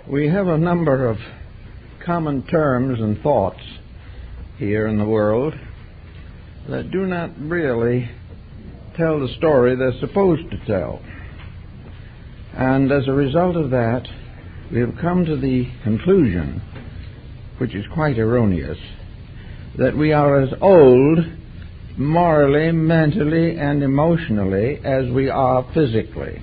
We have a number of common terms and thoughts here in the world that do not really tell the story they're supposed to tell. And as a result of that, we have come to the conclusion, which is quite erroneous, that we are as old morally, mentally, and emotionally as we are physically.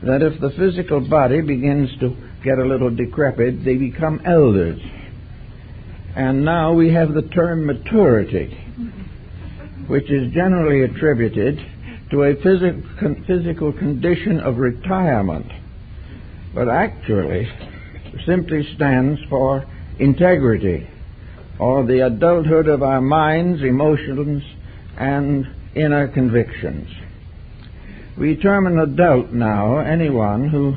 That if the physical body begins to get a little decrepit, they become elders. And now we have the term maturity, which is generally attributed to a physical condition of retirement, but actually simply stands for integrity, or the adulthood of our minds, emotions, and inner convictions. We term an adult now anyone who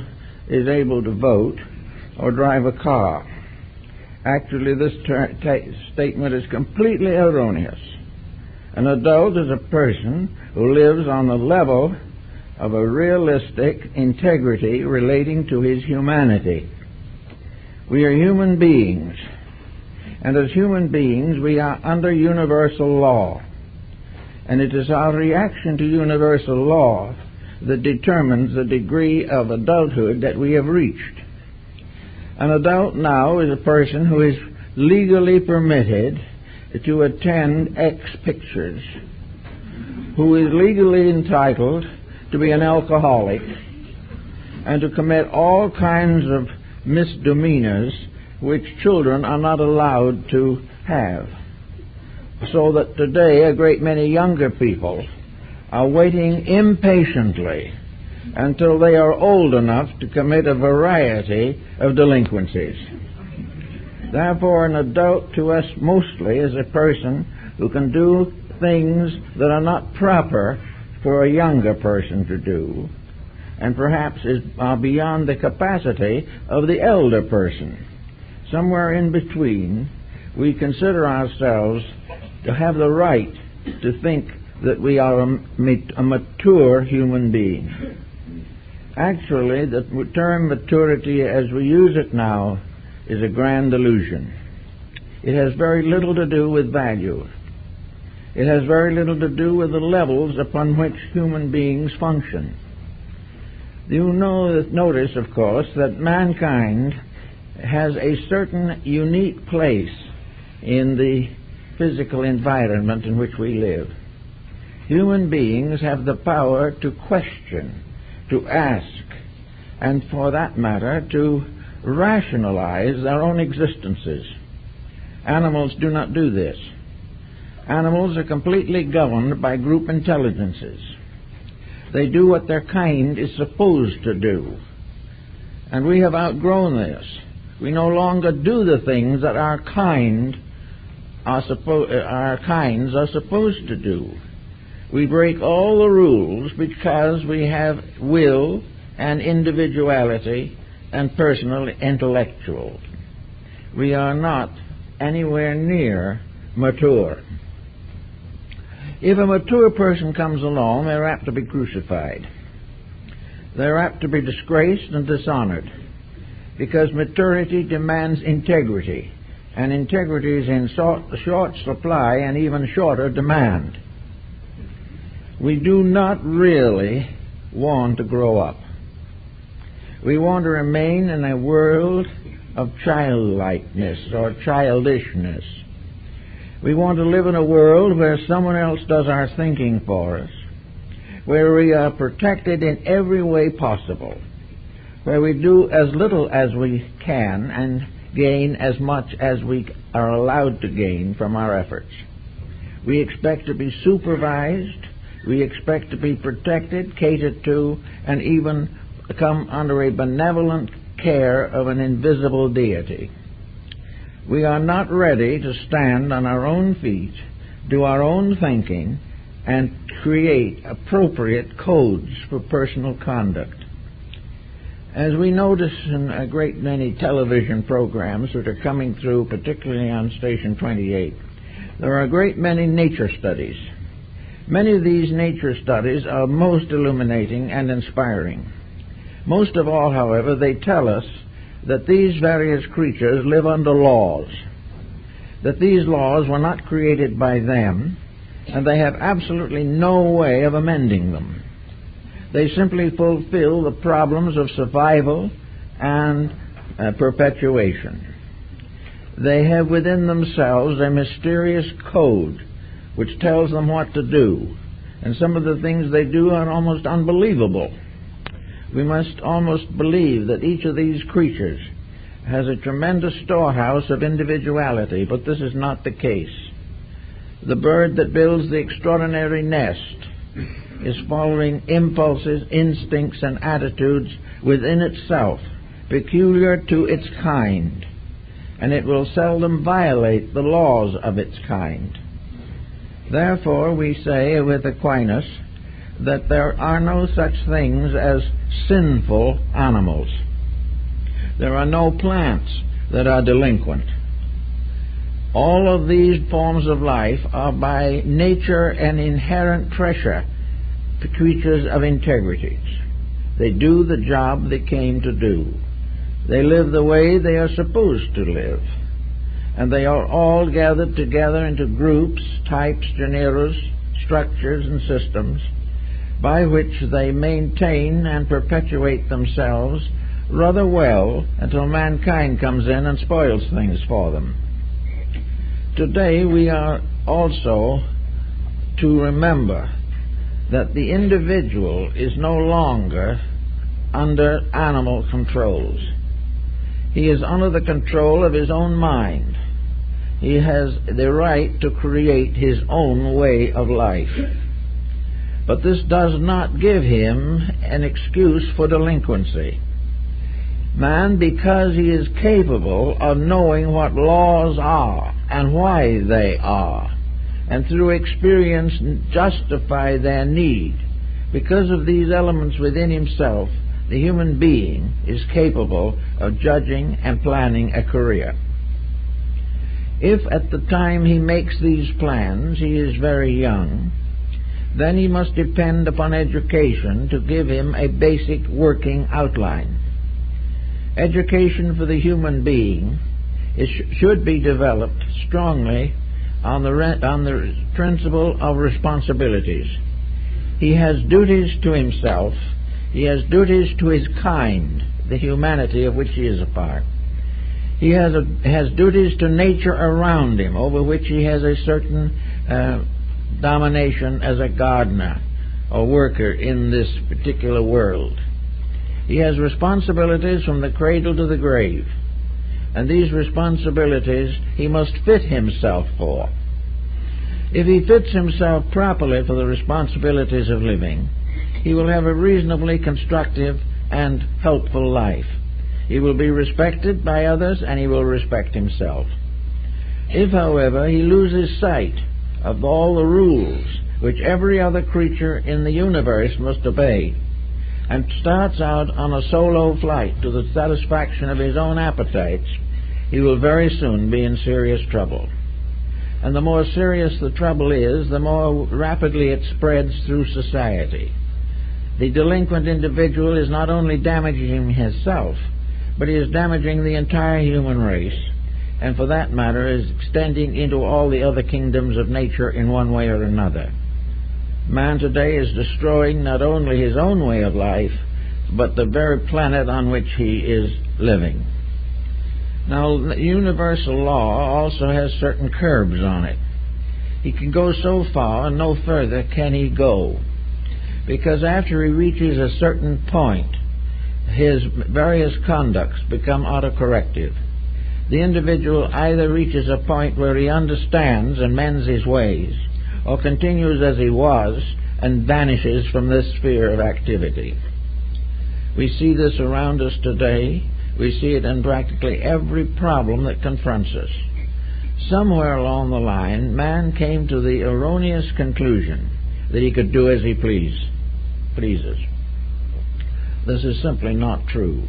is able to vote or drive a car. Actually, this statement is completely erroneous. An adult is a person who lives on the level of a realistic integrity relating to his humanity. We are human beings, and as human beings we are under universal law, and it is our reaction to universal law that determines the degree of adulthood that we have reached. An adult now is a person who is legally permitted to attend X pictures, who is legally entitled to be an alcoholic and to commit all kinds of misdemeanors which children are not allowed to have. So that today a great many younger people are waiting impatiently until they are old enough to commit a variety of delinquencies. Therefore, an adult to us mostly is a person who can do things that are not proper for a younger person to do, and perhaps are beyond the capacity of the elder person. Somewhere in between, we consider ourselves to have the right to think that we are a mature human being. Actually, the term maturity as we use it now is a grand illusion. It has very little to do with value. It has very little to do with the levels upon which human beings function. You notice, of course, that mankind has a certain unique place in the physical environment in which we live. Human beings have the power to question, to ask, and for that matter, to rationalize their own existences. Animals do not do this. Animals are completely governed by group intelligences. They do what their kind is supposed to do. And we have outgrown this. We no longer do the things that our kinds are supposed to do. We break all the rules because we have will and individuality and personal intellectual. We are not anywhere near mature. If a mature person comes along, they're apt to be crucified. They're apt to be disgraced and dishonored, because maturity demands integrity, and integrity is in short supply and even shorter demand. We do not really want to grow up. We want to remain in a world of childlikeness or childishness. We want to live in a world where someone else does our thinking for us, where we are protected in every way possible, where we do as little as we can and gain as much as we are allowed to gain from our efforts. We expect to be supervised, we expect to be protected, catered to, and even come under a benevolent care of an invisible deity. We are not ready to stand on our own feet, do our own thinking, and create appropriate codes for personal conduct. As we notice in a great many television programs that are coming through, particularly on Station 28, there are a great many nature studies. Many of these nature studies are most illuminating and inspiring. Most of all, however, they tell us that these various creatures live under laws, that these laws were not created by them, and they have absolutely no way of amending them. They simply fulfill the problems of survival and perpetuation. They have within themselves a mysterious code which tells them what to do, and some of the things they do are almost unbelievable. We must almost believe that each of these creatures has a tremendous storehouse of individuality, but this is not the case. The bird that builds the extraordinary nest is following impulses, instincts, and attitudes within itself, peculiar to its kind, and it will seldom violate the laws of its kind. Therefore, we say with Aquinas that there are no such things as sinful animals. There are no plants that are delinquent. All of these forms of life are by nature and inherent pressure creatures of integrity. They do the job they came to do. They live the way they are supposed to live. And they are all gathered together into groups, types, genera, structures, and systems by which they maintain and perpetuate themselves rather well until mankind comes in and spoils things for them. Today we are also to remember that the individual is no longer under animal controls. He is under the control of his own mind. He has the right to create his own way of life. But this does not give him an excuse for delinquency. Man, because he is capable of knowing what laws are and why they are, and through experience justify their need, because of these elements within himself, the human being is capable of judging and planning a career. If at the time he makes these plans he is very young, then he must depend upon education to give him a basic working outline. Education for the human being should be developed strongly on the principle of responsibilities. He has duties to himself. He has duties to his kind, the humanity of which he is a part. He has duties to nature around him, over which he has a certain domination as a gardener or worker in this particular world. He has responsibilities from the cradle to the grave, and these responsibilities he must fit himself for. If he fits himself properly for the responsibilities of living, he will have a reasonably constructive and helpful life. He will be respected by others, and he will respect himself. If, however, he loses sight of all the rules which every other creature in the universe must obey, and starts out on a solo flight to the satisfaction of his own appetites, he will very soon be in serious trouble. And the more serious the trouble is, the more rapidly it spreads through society. The delinquent individual is not only damaging himself, but he is damaging the entire human race, and for that matter is extending into all the other kingdoms of nature in one way or another. Man today is destroying not only his own way of life, but the very planet on which he is living. Now, the universal law also has certain curbs on it. He can go so far, and no further can he go, because after he reaches a certain point, his various conducts become autocorrective. The individual either reaches a point where he understands and mends his ways, or continues as he was and vanishes from this sphere of activity. We see this around us today. We see it in practically every problem that confronts us. Somewhere along the line, man came to the erroneous conclusion that he could do as he pleases. This is simply not true.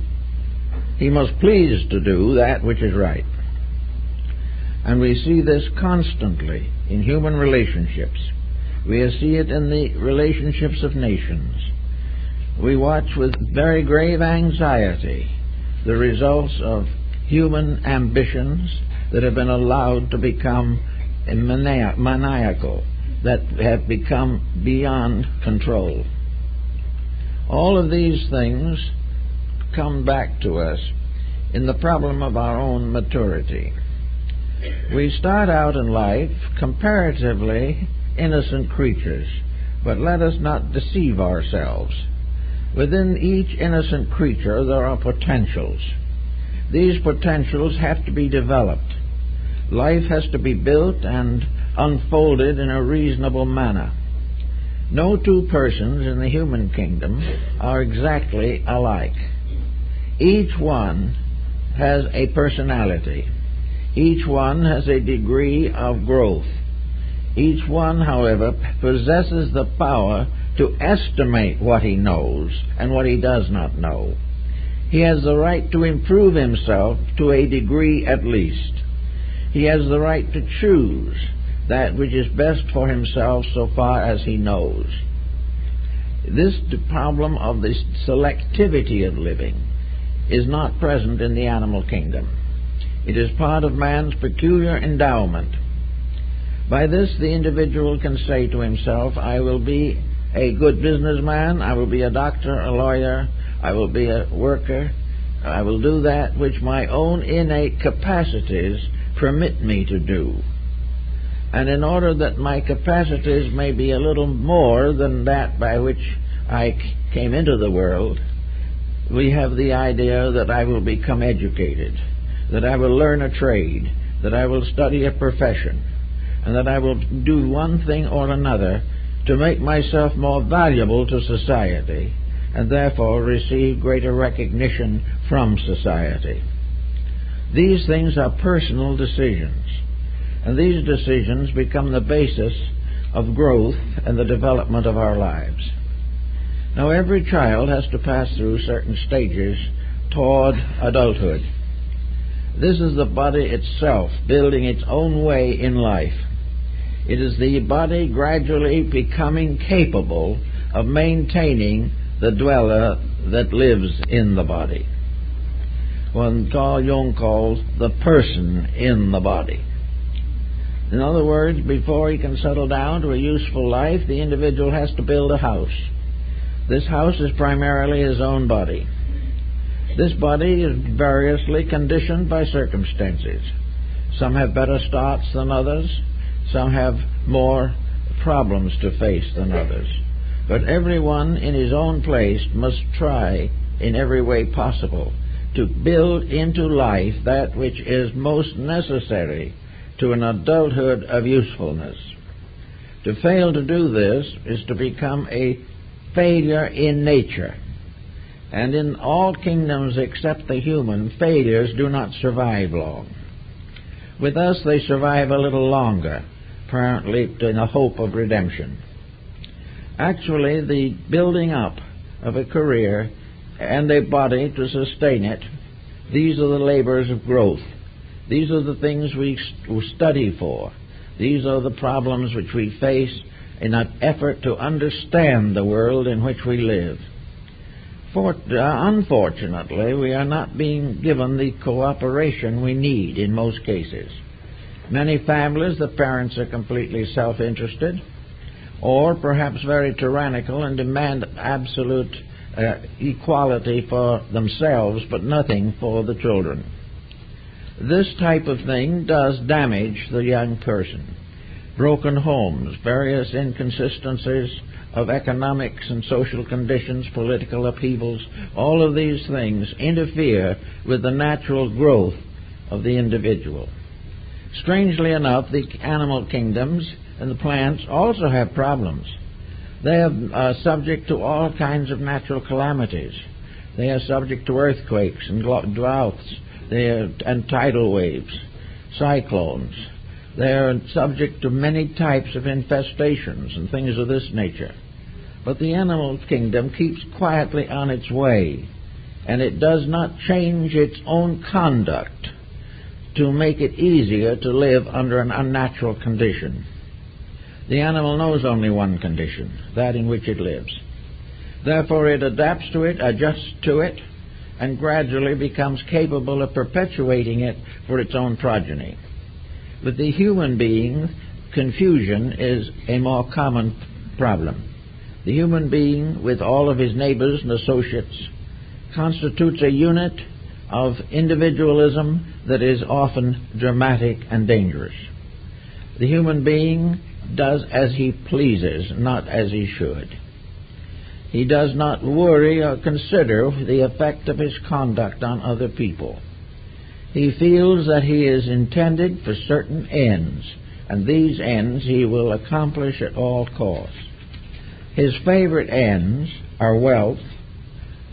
He must please to do that which is right. And we see this constantly in human relationships. We see it in the relationships of nations. We watch with very grave anxiety the results of human ambitions that have been allowed to become maniacal, that have become beyond control. All of these things come back to us in the problem of our own maturity. We start out in life comparatively innocent creatures, but let us not deceive ourselves. Within each innocent creature there are potentials. These potentials have to be developed. Life has to be built and unfolded in a reasonable manner. No two persons in the human kingdom are exactly alike. Each one has a personality. Each one has a degree of growth. Each one, however, possesses the power to estimate what he knows and what he does not know. He has the right to improve himself to a degree at least. He has the right to choose that which is best for himself so far as he knows. This problem of the selectivity of living is not present in the animal kingdom. It is part of man's peculiar endowment. By this, the individual can say to himself, I will be a good businessman, I will be a doctor, a lawyer, I will be a worker, I will do that which my own innate capacities permit me to do. And in order that my capacities may be a little more than that by which I came into the world, we have the idea that I will become educated, that I will learn a trade, that I will study a profession, and that I will do one thing or another to make myself more valuable to society, and therefore receive greater recognition from society. These things are personal decisions, and these decisions become the basis of growth and the development of our lives. Now, every child has to pass through certain stages toward adulthood. This is the body itself building its own way in life. It is the body gradually becoming capable of maintaining the dweller that lives in the body. What Carl Jung calls the person in the body. In other words, before he can settle down to a useful life, the individual has to build a house. This house is primarily his own body. This body is variously conditioned by circumstances. Some have better starts than others. Some have more problems to face than others. But everyone in his own place must try in every way possible to build into life that which is most necessary to an adulthood of usefulness. To fail to do this is to become a failure in nature. And in all kingdoms except the human, failures do not survive long. With us they survive a little longer, apparently in a hope of redemption. Actually, the building up of a career and a body to sustain it, these are the labors of growth. These are the things we study for. These are the problems which we face in an effort to understand the world in which we live. Unfortunately, we are not being given the cooperation we need in most cases. Many families, the parents are completely self-interested, or perhaps very tyrannical and demand absolute equality for themselves, but nothing for the children. This type of thing does damage the young person. Broken homes, various inconsistencies of economics and social conditions, political upheavals, all of these things interfere with the natural growth of the individual. Strangely enough, the animal kingdoms and the plants also have problems. They are subject to all kinds of natural calamities. They are subject to earthquakes and droughts and tidal waves, cyclones. They are subject to many types of infestations and things of this nature. But the animal kingdom keeps quietly on its way, and it does not change its own conduct to make it easier to live under an unnatural condition. The animal knows only one condition, that in which it lives. Therefore it adapts to it, adjusts to it, and gradually becomes capable of perpetuating it for its own progeny. With the human being, confusion is a more common problem. The human being, with all of his neighbors and associates, constitutes a unit of individualism that is often dramatic and dangerous. The human being does as he pleases, not as he should. He does not worry or consider the effect of his conduct on other people. He feels that he is intended for certain ends, and these ends he will accomplish at all costs. His favorite ends are wealth,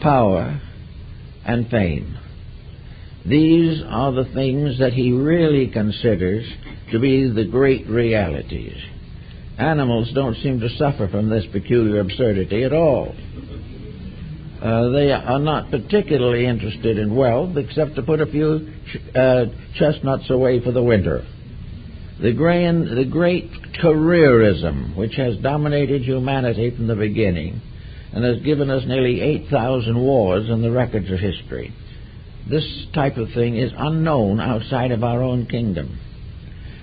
power, and fame. These are the things that he really considers to be the great realities. Animals don't seem to suffer from this peculiar absurdity at all. They are not particularly interested in wealth, except to put a few chestnuts away for the winter. The great careerism, which has dominated humanity from the beginning and has given us nearly 8,000 wars in the records of history. This type of thing is unknown outside of our own kingdom.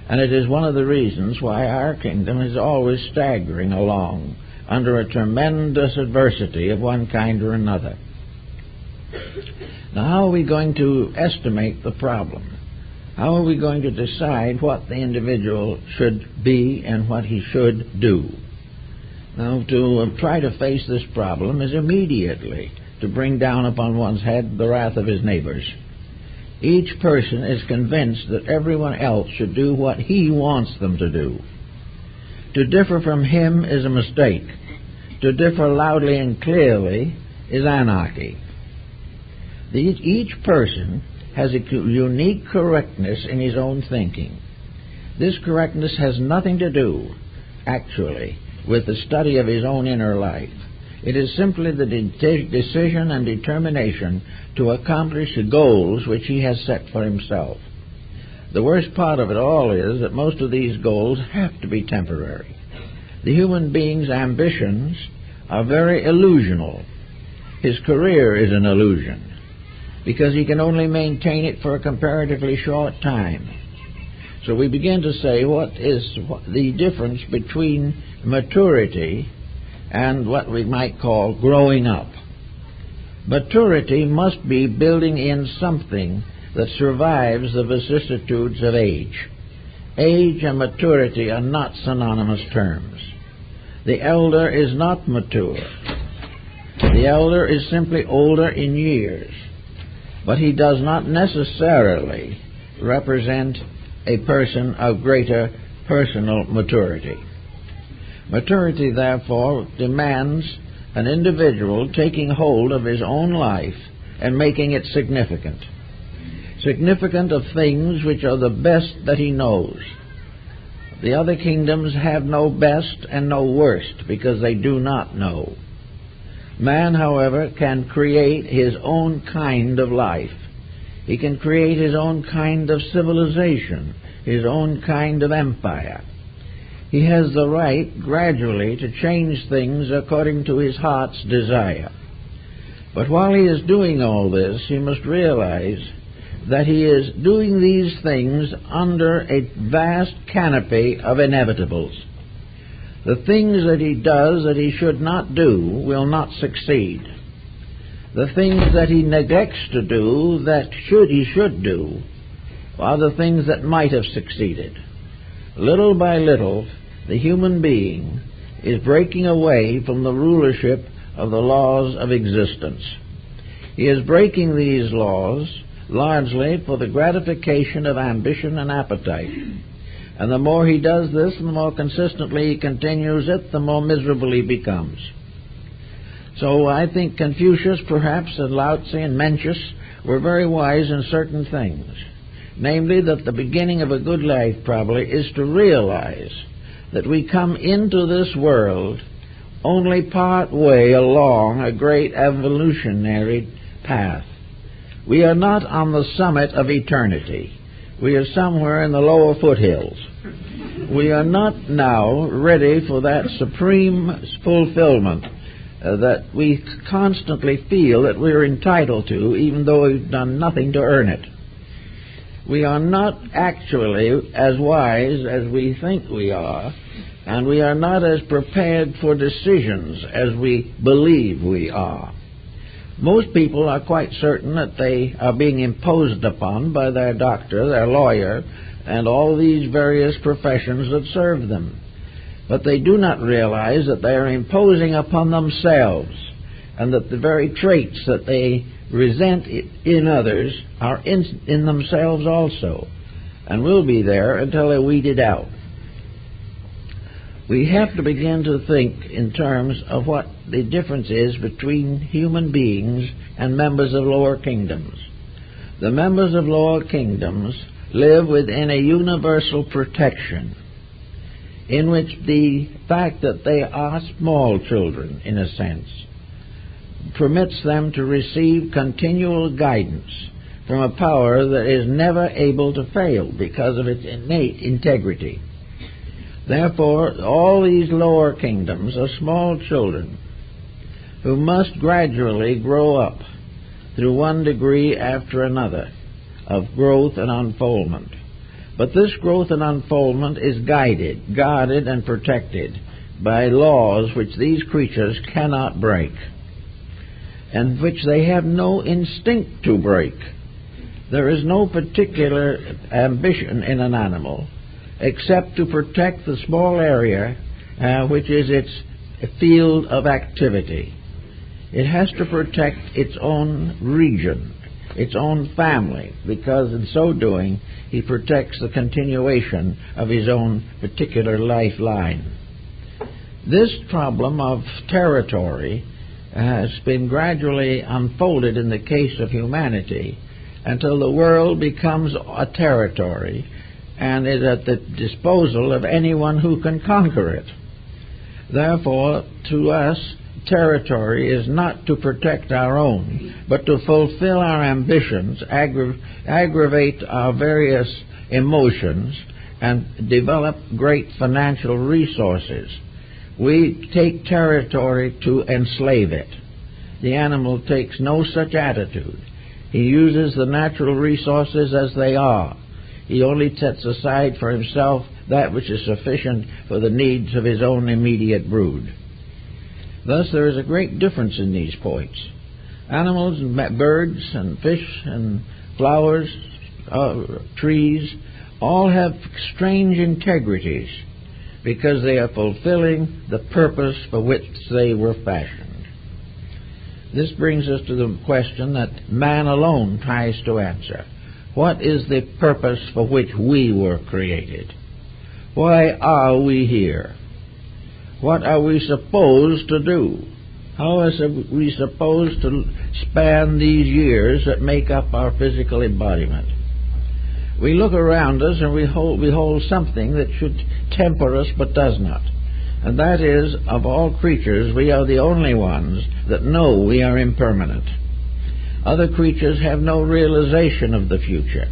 And it is one of the reasons why our kingdom is always staggering along under a tremendous adversity of one kind or another. Now, how are we going to estimate the problem? How are we going to decide what the individual should be and what he should do? Now, to try to face this problem is immediately to bring down upon one's head the wrath of his neighbors. Each person is convinced that everyone else should do what he wants them to do. To differ from him is a mistake. To differ loudly and clearly is anarchy. Each person has a unique correctness in his own thinking. This correctness has nothing to do, actually, with the study of his own inner life. It is simply the decision and determination to accomplish the goals which he has set for himself. The worst part of it all is that most of these goals have to be temporary. The human being's ambitions are very illusional. His career is an illusion, because he can only maintain it for a comparatively short time. So we begin to say, what is the difference between maturity and what we might call growing up? Maturity must be building in something that survives the vicissitudes of age. Age and maturity are not synonymous terms. The elder is not mature. The elder is simply older in years, but he does not necessarily represent a person of greater personal maturity. Maturity, therefore, demands an individual taking hold of his own life and making it significant. Significant of things which are the best that he knows. The other kingdoms have no best and no worst because they do not know. Man, however, can create his own kind of life. He can create his own kind of civilization, his own kind of empire. He has the right gradually to change things according to his heart's desire. But while he is doing all this, he must realize that he is doing these things under a vast canopy of inevitables. The things that he does that he should not do will not succeed. The things that he neglects to do that he should do are the things that might have succeeded. Little by little, the human being is breaking away from the rulership of the laws of existence. He is breaking these laws largely for the gratification of ambition and appetite. And the more he does this, and the more consistently he continues it, the more miserable he becomes. So I think Confucius, perhaps, and Lao Tzu and Mencius were very wise in certain things. Namely, that the beginning of a good life probably is to realize that we come into this world only part way along a great evolutionary path. We are not on the summit of eternity. We are somewhere in the lower foothills. We are not now ready for that supreme fulfillment that we constantly feel that we're entitled to, even though we've done nothing to earn it. We are not actually as wise as we think we are, and we are not as prepared for decisions as we believe we are. Most people are quite certain that they are being imposed upon by their doctor, their lawyer, and all these various professions that serve them. But they do not realize that they are imposing upon themselves, and that the very traits that they resent in others are in themselves also, and will be there until they're weeded out. We have to begin to think in terms of what the difference is between human beings and members of lower kingdoms. The members of lower kingdoms live within a universal protection, in which the fact that they are small children, in a sense, permits them to receive continual guidance from a power that is never able to fail because of its innate integrity. Therefore, all these lower kingdoms are small children who must gradually grow up through one degree after another of growth and unfoldment. But this growth and unfoldment is guarded and protected by laws which these creatures cannot break, and which they have no instinct to break. There is no particular ambition in an animal except to protect the small area which is its field of activity. It has to protect its own region, its own family, because in so doing he protects the continuation of his own particular lifeline. This problem of territory has been gradually unfolded in the case of humanity until the world becomes a territory and is at the disposal of anyone who can conquer it. Therefore, to us, territory is not to protect our own, but to fulfill our ambitions, aggravate our various emotions, and develop great financial resources. We take territory to enslave it. The animal takes no such attitude. He uses the natural resources as they are. He only sets aside for himself that which is sufficient for the needs of his own immediate brood. Thus there is a great difference in these points. Animals and birds and fish and flowers, trees, all have strange integrities because they are fulfilling the purpose for which they were fashioned. This brings us to the question that man alone tries to answer. What is the purpose for which we were created? Why are we here? What are we supposed to do? How are we supposed to span these years that make up our physical embodiment? We look around us and we hold something that should temper us but does not. And that is, of all creatures, we are the only ones that know we are impermanent. Other creatures have no realization of the future.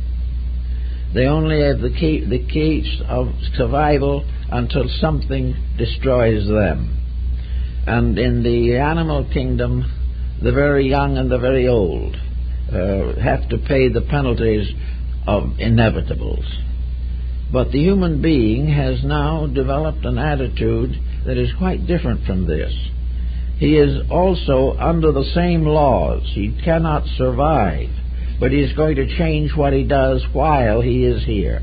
They only have the case of survival until something destroys them. And in the animal kingdom, the very young and the very old have to pay the penalties of inevitables. But the human being has now developed an attitude that is quite different from this. He is also under the same laws. He cannot survive, but he is going to change what he does while he is here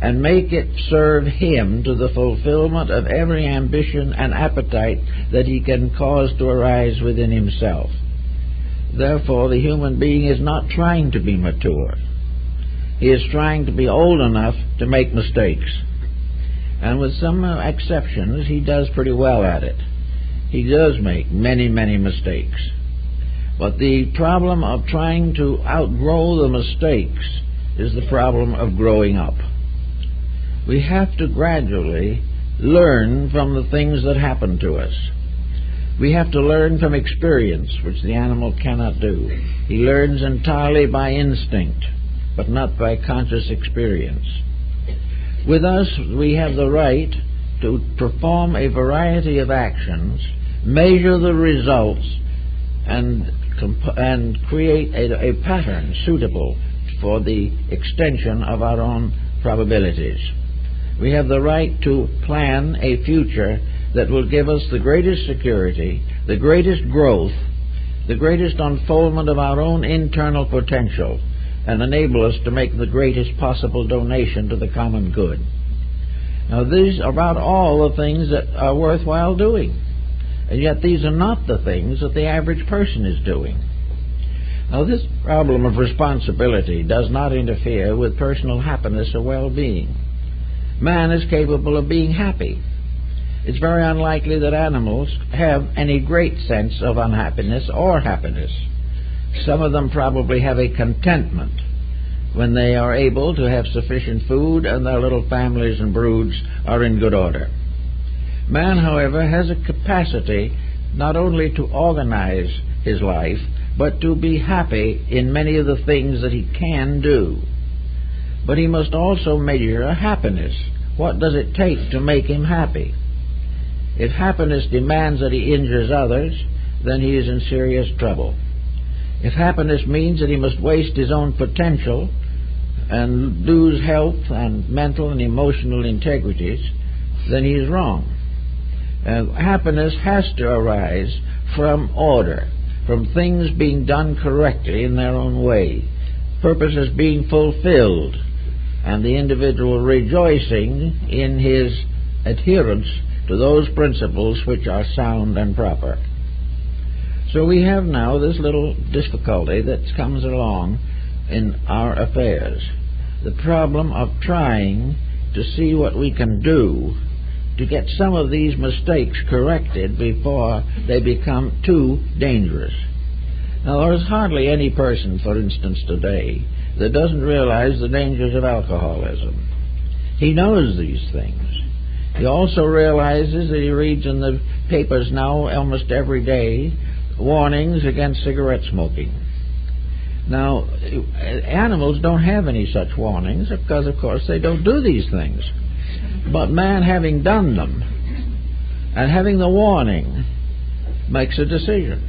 and make it serve him to the fulfillment of every ambition and appetite that he can cause to arise within himself. Therefore, the human being is not trying to be mature. He is trying to be old enough to make mistakes. And with some exceptions, he does pretty well at it. He does make many, many mistakes. But the problem of trying to outgrow the mistakes is the problem of growing up. We have to gradually learn from the things that happen to us. We have to learn from experience, which the animal cannot do. He learns entirely by instinct, but not by conscious experience. With us, we have the right to perform a variety of actions measure the results, and create a pattern suitable for the extension of our own probabilities. We have the right to plan a future that will give us the greatest security, the greatest growth, the greatest unfoldment of our own internal potential, and enable us to make the greatest possible donation to the common good. Now, these are about all the things that are worthwhile doing, and yet these are not the things that the average person is doing. Now, this problem of responsibility does not interfere with personal happiness or well-being. Man is capable of being happy. It's very unlikely that animals have any great sense of unhappiness or happiness. Some of them probably have a contentment when they are able to have sufficient food and their little families and broods are in good order. Man, however, has a capacity not only to organize his life, but to be happy in many of the things that he can do. But he must also measure happiness. What does it take to make him happy? If happiness demands that he injures others, then he is in serious trouble. If happiness means that he must waste his own potential and lose health and mental and emotional integrities, then he is wrong. Happiness has to arise from order, from things being done correctly in their own way, purposes being fulfilled, and the individual rejoicing in his adherence to those principles which are sound and proper. So we have now this little difficulty that comes along in our affairs, the problem of trying to see what we can do to get some of these mistakes corrected before they become too dangerous. Now, there is hardly any person, for instance, today that doesn't realize the dangers of alcoholism. He knows these things. He also realizes that he reads in the papers now almost every day warnings against cigarette smoking. Now, animals don't have any such warnings because, of course, they don't do these things. But man, having done them and having the warning, makes a decision.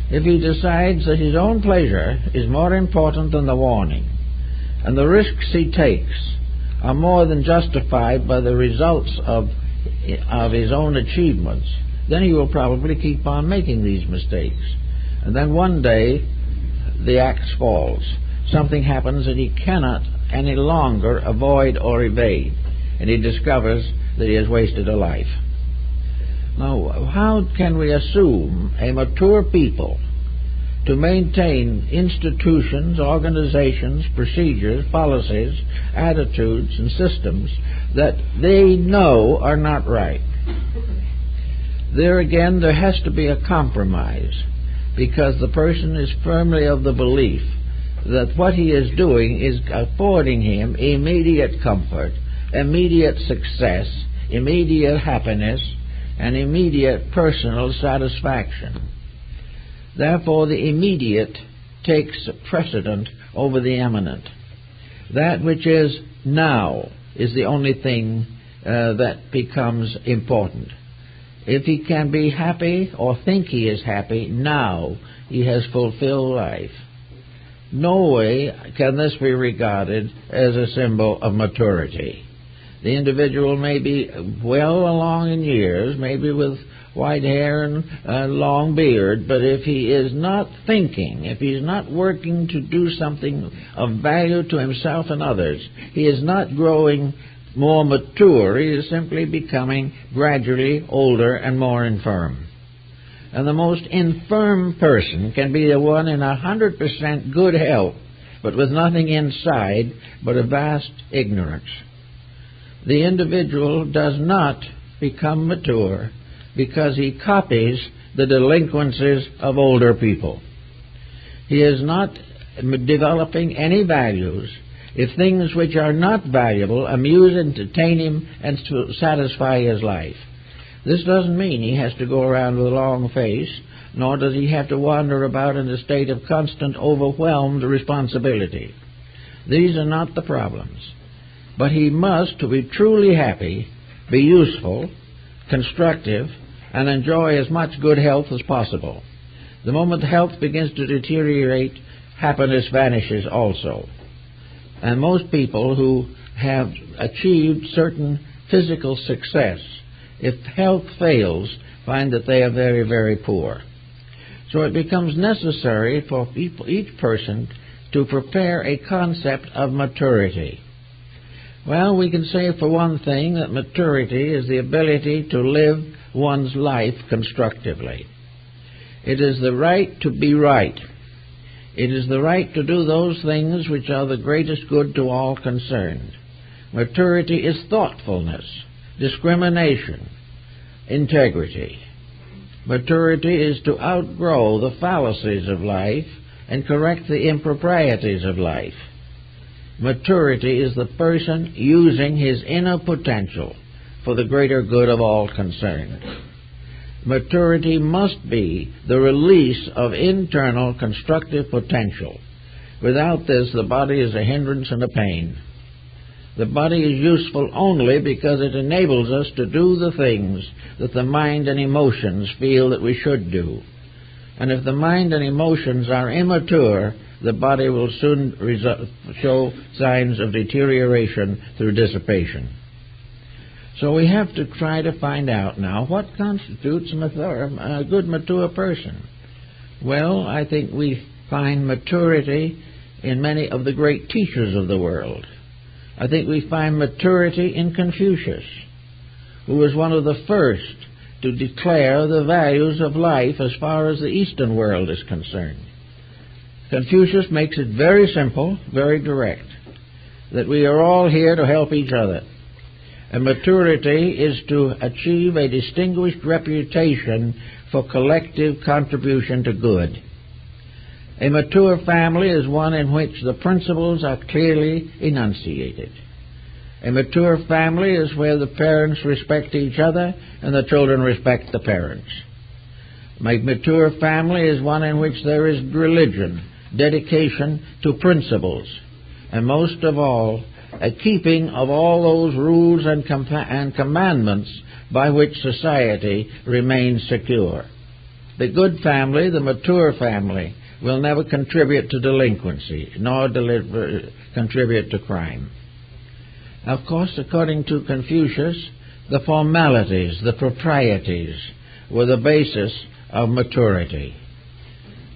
If he decides that his own pleasure is more important than the warning, and the risks he takes are more than justified by the results of his own achievements, then he will probably keep on making these mistakes. And then one day the axe falls. Something happens that he cannot any longer avoid or evade, and he discovers that he has wasted a life. Now, how can we assume a mature people to maintain institutions, organizations, procedures, policies, attitudes, and systems that they know are not right? There again, there has to be a compromise, because the person is firmly of the belief that what he is doing is affording him immediate comfort, immediate success, immediate happiness, and immediate personal satisfaction. Therefore, the immediate takes precedent over the eminent. That which is now is the only thing that becomes important. If he can be happy or think he is happy now, he has fulfilled life. No way can this be regarded as a symbol of maturity. The individual may be well along in years, maybe with white hair and a long beard, but if he is not thinking, if he is not working to do something of value to himself and others, he is not growing more mature. He is simply becoming gradually older and more infirm. And the most infirm person can be the one in 100% good health, but with nothing inside but a vast ignorance. The individual does not become mature because he copies the delinquencies of older people. He is not developing any values. If things which are not valuable amuse, entertain him, and to satisfy his life. This doesn't mean he has to go around with a long face, nor does he have to wander about in a state of constant overwhelmed responsibility. These are not the problems. But he must, to be truly happy, be useful, constructive, and enjoy as much good health as possible. The moment health begins to deteriorate, happiness vanishes also. And most people who have achieved certain physical success, if health fails, find that they are very, very poor. So it becomes necessary for each person to prepare a concept of maturity. Well, we can say for one thing that maturity is the ability to live one's life constructively. It is the right to be right. It is the right to do those things which are the greatest good to all concerned. Maturity is thoughtfulness, discrimination, integrity. Maturity is to outgrow the fallacies of life and correct the improprieties of life. Maturity is the person using his inner potential for the greater good of all concerned. Maturity must be the release of internal constructive potential. Without this, the body is a hindrance and a pain. The body is useful only because it enables us to do the things that the mind and emotions feel that we should do. And if the mind and emotions are immature, the body will soon show signs of deterioration through dissipation. So we have to try to find out now what constitutes a good mature person. Well, I think we find maturity in many of the great teachers of the world. I think we find maturity in Confucius, who was one of the first to declare the values of life as far as the Eastern world is concerned. Confucius makes it very simple, very direct, that we are all here to help each other. And maturity is to achieve a distinguished reputation for collective contribution to good. A mature family is one in which the principles are clearly enunciated. A mature family is where the parents respect each other and the children respect the parents. A mature family is one in which there is religion, dedication to principles, and most of all, a keeping of all those rules and commandments by which society remains secure. The good family, the mature family, will never contribute to delinquency, nor contribute to crime. Of course, according to Confucius, the formalities, the proprieties, were the basis of maturity.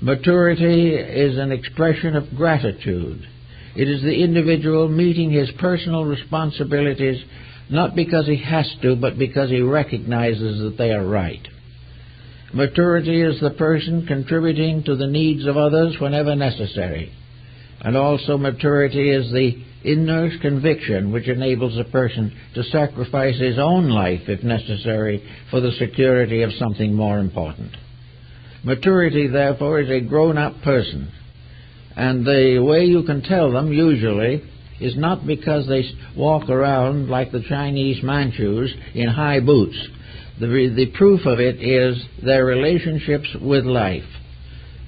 Maturity is an expression of gratitude. It is the individual meeting his personal responsibilities not because he has to, but because he recognizes that they are right. Maturity is the person contributing to the needs of others whenever necessary. And also maturity is the inner conviction which enables a person to sacrifice his own life, if necessary, for the security of something more important. Maturity, therefore, is a grown-up person. And the way you can tell them, usually, is not because they walk around like the Chinese Manchus in high boots. The proof of it is their relationships with life.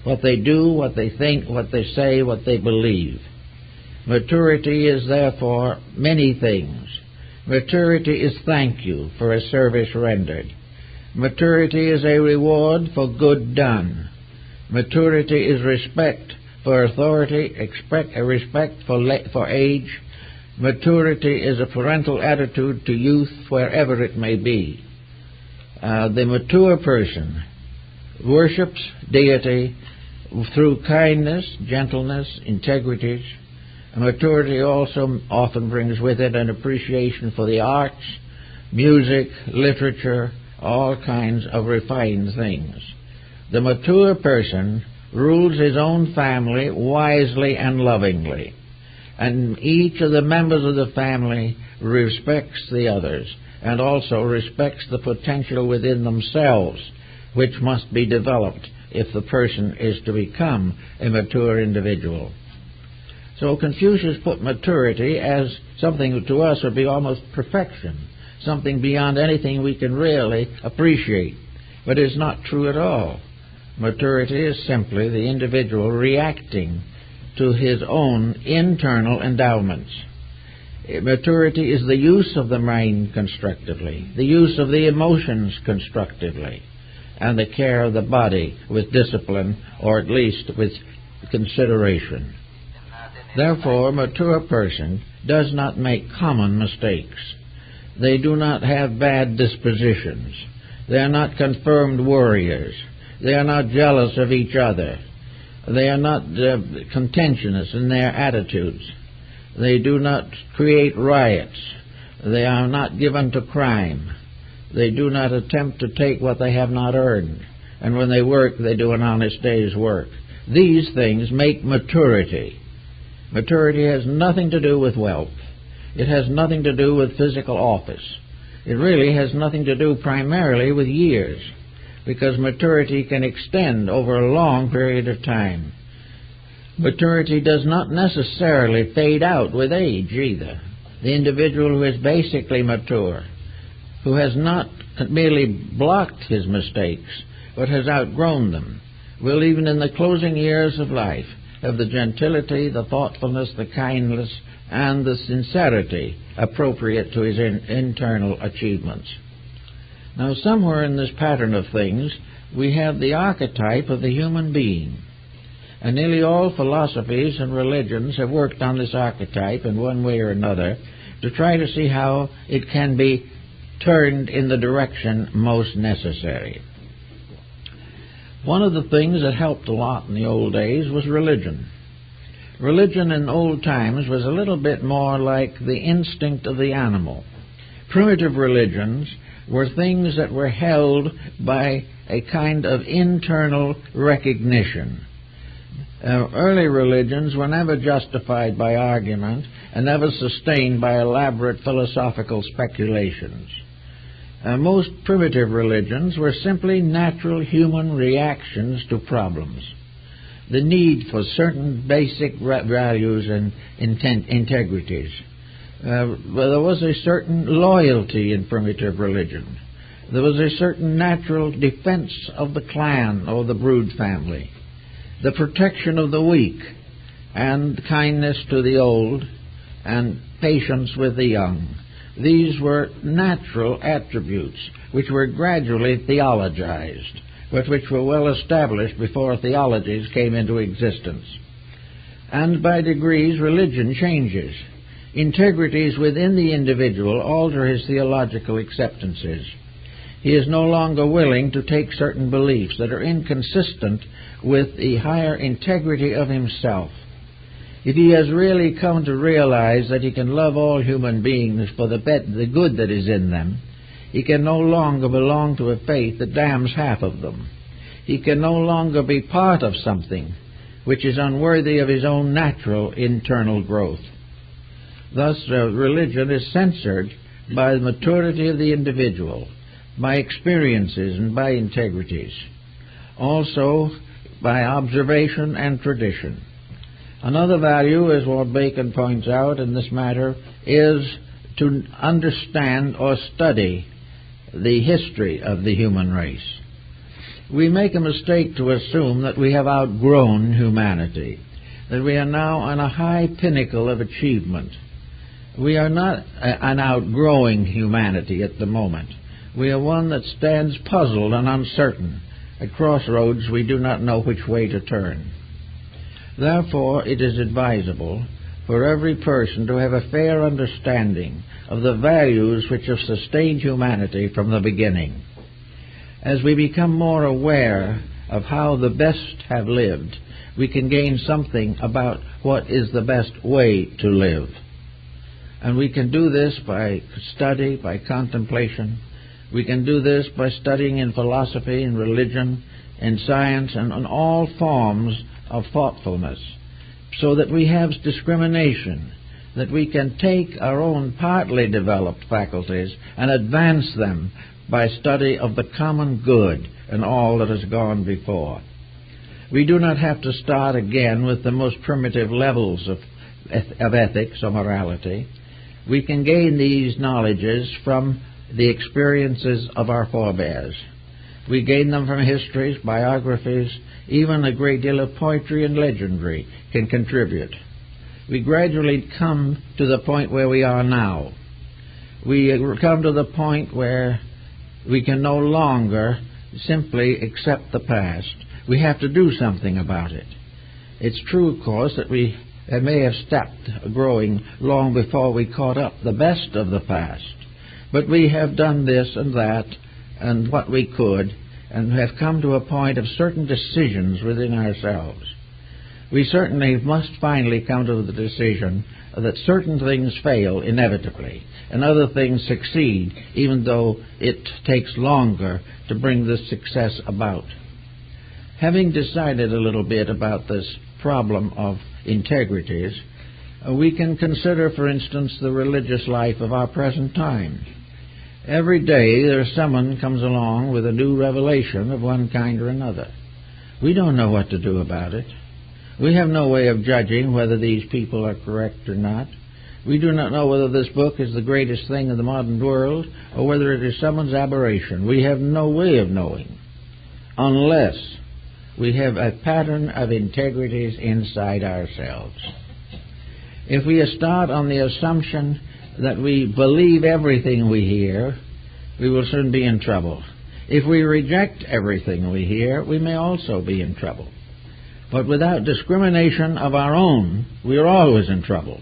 What they do, what they think, what they say, what they believe. Maturity is, therefore, many things. Maturity is thank you for a service rendered. Maturity is a reward for good done. Maturity is respect for authority, a respect for age. Maturity is a parental attitude to youth wherever it may be. The mature person worships deity through kindness, gentleness, integrity. Maturity also often brings with it an appreciation for the arts, music, literature, all kinds of refined things. The mature person rules his own family wisely and lovingly, and each of the members of the family respects the others and also respects the potential within themselves, which must be developed if the person is to become a mature individual. So Confucius put maturity as something to us would be almost perfection, something beyond anything we can really appreciate. But it's not true at all. Maturity is simply the individual reacting to his own internal endowments. Maturity is the use of the mind constructively, the use of the emotions constructively, and the care of the body with discipline, or at least with consideration. Therefore, a mature person does not make common mistakes. They do not have bad dispositions. They are not confirmed worriers. They are not jealous of each other. They are not contentious in their attitudes. They do not create riots. They are not given to crime. They do not attempt to take what they have not earned. And when they work, they do an honest day's work. These things make maturity. Maturity has nothing to do with wealth. It has nothing to do with physical office. It really has nothing to do primarily with years, because maturity can extend over a long period of time. Maturity does not necessarily fade out with age either. The individual who is basically mature, who has not merely blocked his mistakes, but has outgrown them, will even in the closing years of life have the gentility, the thoughtfulness, the kindness, and the sincerity appropriate to his internal achievements. Now, somewhere in this pattern of things, we have the archetype of the human being. And nearly all philosophies and religions have worked on this archetype in one way or another to try to see how it can be turned in the direction most necessary. One of the things that helped a lot in the old days was religion. Religion in old times was a little bit more like the instinct of the animal. Primitive religions were things that were held by a kind of internal recognition. Early religions were never justified by argument and never sustained by elaborate philosophical speculations. Most primitive religions were simply natural human reactions to problems. The need for certain basic values and integrities. There was a certain loyalty in primitive religion. There was a certain natural defense of the clan or the brood family, the protection of the weak, and kindness to the old, and patience with the young. These were natural attributes which were gradually theologized, but which were well established before theologies came into existence. And by degrees, religion changes. Integrities within the individual alter his theological acceptances. He is no longer willing to take certain beliefs that are inconsistent with the higher integrity of himself. If he has really come to realize that he can love all human beings for the good that is in them, he can no longer belong to a faith that damns half of them. He can no longer be part of something which is unworthy of his own natural internal growth. Thus, religion is censored by the maturity of the individual, by experiences and by integrities, also by observation and tradition. Another value, as Lord Bacon points out in this matter, is to understand or study the history of the human race. We make a mistake to assume that we have outgrown humanity, that we are now on a high pinnacle of achievement. We are not an outgrowing humanity at the moment. We are one that stands puzzled and uncertain. At crossroads, we do not know which way to turn. Therefore, it is advisable for every person to have a fair understanding of the values which have sustained humanity from the beginning. As we become more aware of how the best have lived, we can gain something about what is the best way to live. And we can do this by study, by contemplation. We can do this by studying in philosophy, in religion, in science, and in all forms of thoughtfulness, so that we have discrimination, that we can take our own partly developed faculties and advance them by study of the common good and all that has gone before. We do not have to start again with the most primitive levels of ethics or morality. We can gain these knowledges from the experiences of our forebears. We gain them from histories, biographies, even a great deal of poetry and legendary can contribute. we gradually come to the point where we are now. We come to the point where we can no longer simply accept the past. We have to do something about it. It's true, of course, that we may have stopped growing long before we caught up the best of the past. But we have done this and that and what we could, and have come to a point of certain decisions within ourselves. We certainly must finally come to the decision that certain things fail inevitably, and other things succeed, even though it takes longer to bring this success about. Having decided a little bit about this problem of integrities, we can consider, for instance, the religious life of our present time. Every day there's someone comes along with a new revelation of one kind or another. We don't know what to do about it. We have no way of judging whether these people are correct or not. We do not know whether this book is the greatest thing in the modern world or whether it is someone's aberration. We have no way of knowing unless we have a pattern of integrities inside ourselves. If we start on the assumption that we believe everything we hear, we will soon be in trouble. If we reject everything we hear, we may also be in trouble. But without discrimination of our own, we are always in trouble.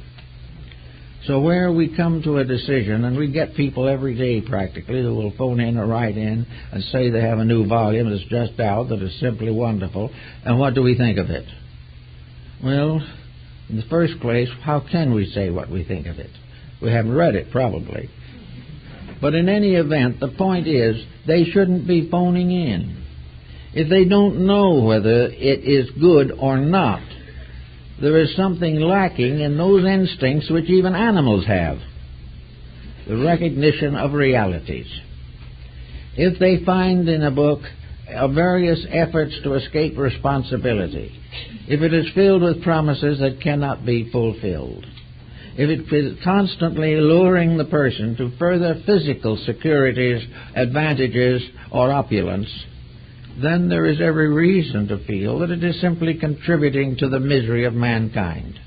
So where we come to a decision, and we get people every day practically who will phone in or write in and say they have a new volume that's just out that is simply wonderful, and what do we think of it? Well, in the first place, how can we say what we think of it? We haven't read it, probably. But in any event, the point is, they shouldn't be phoning in. If they don't know whether it is good or not, there is something lacking in those instincts which even animals have, the recognition of realities. If they find in a book various efforts to escape responsibility, if it is filled with promises that cannot be fulfilled, if it is constantly luring the person to further physical securities, advantages, or opulence, then there is every reason to feel that it is simply contributing to the misery of mankind.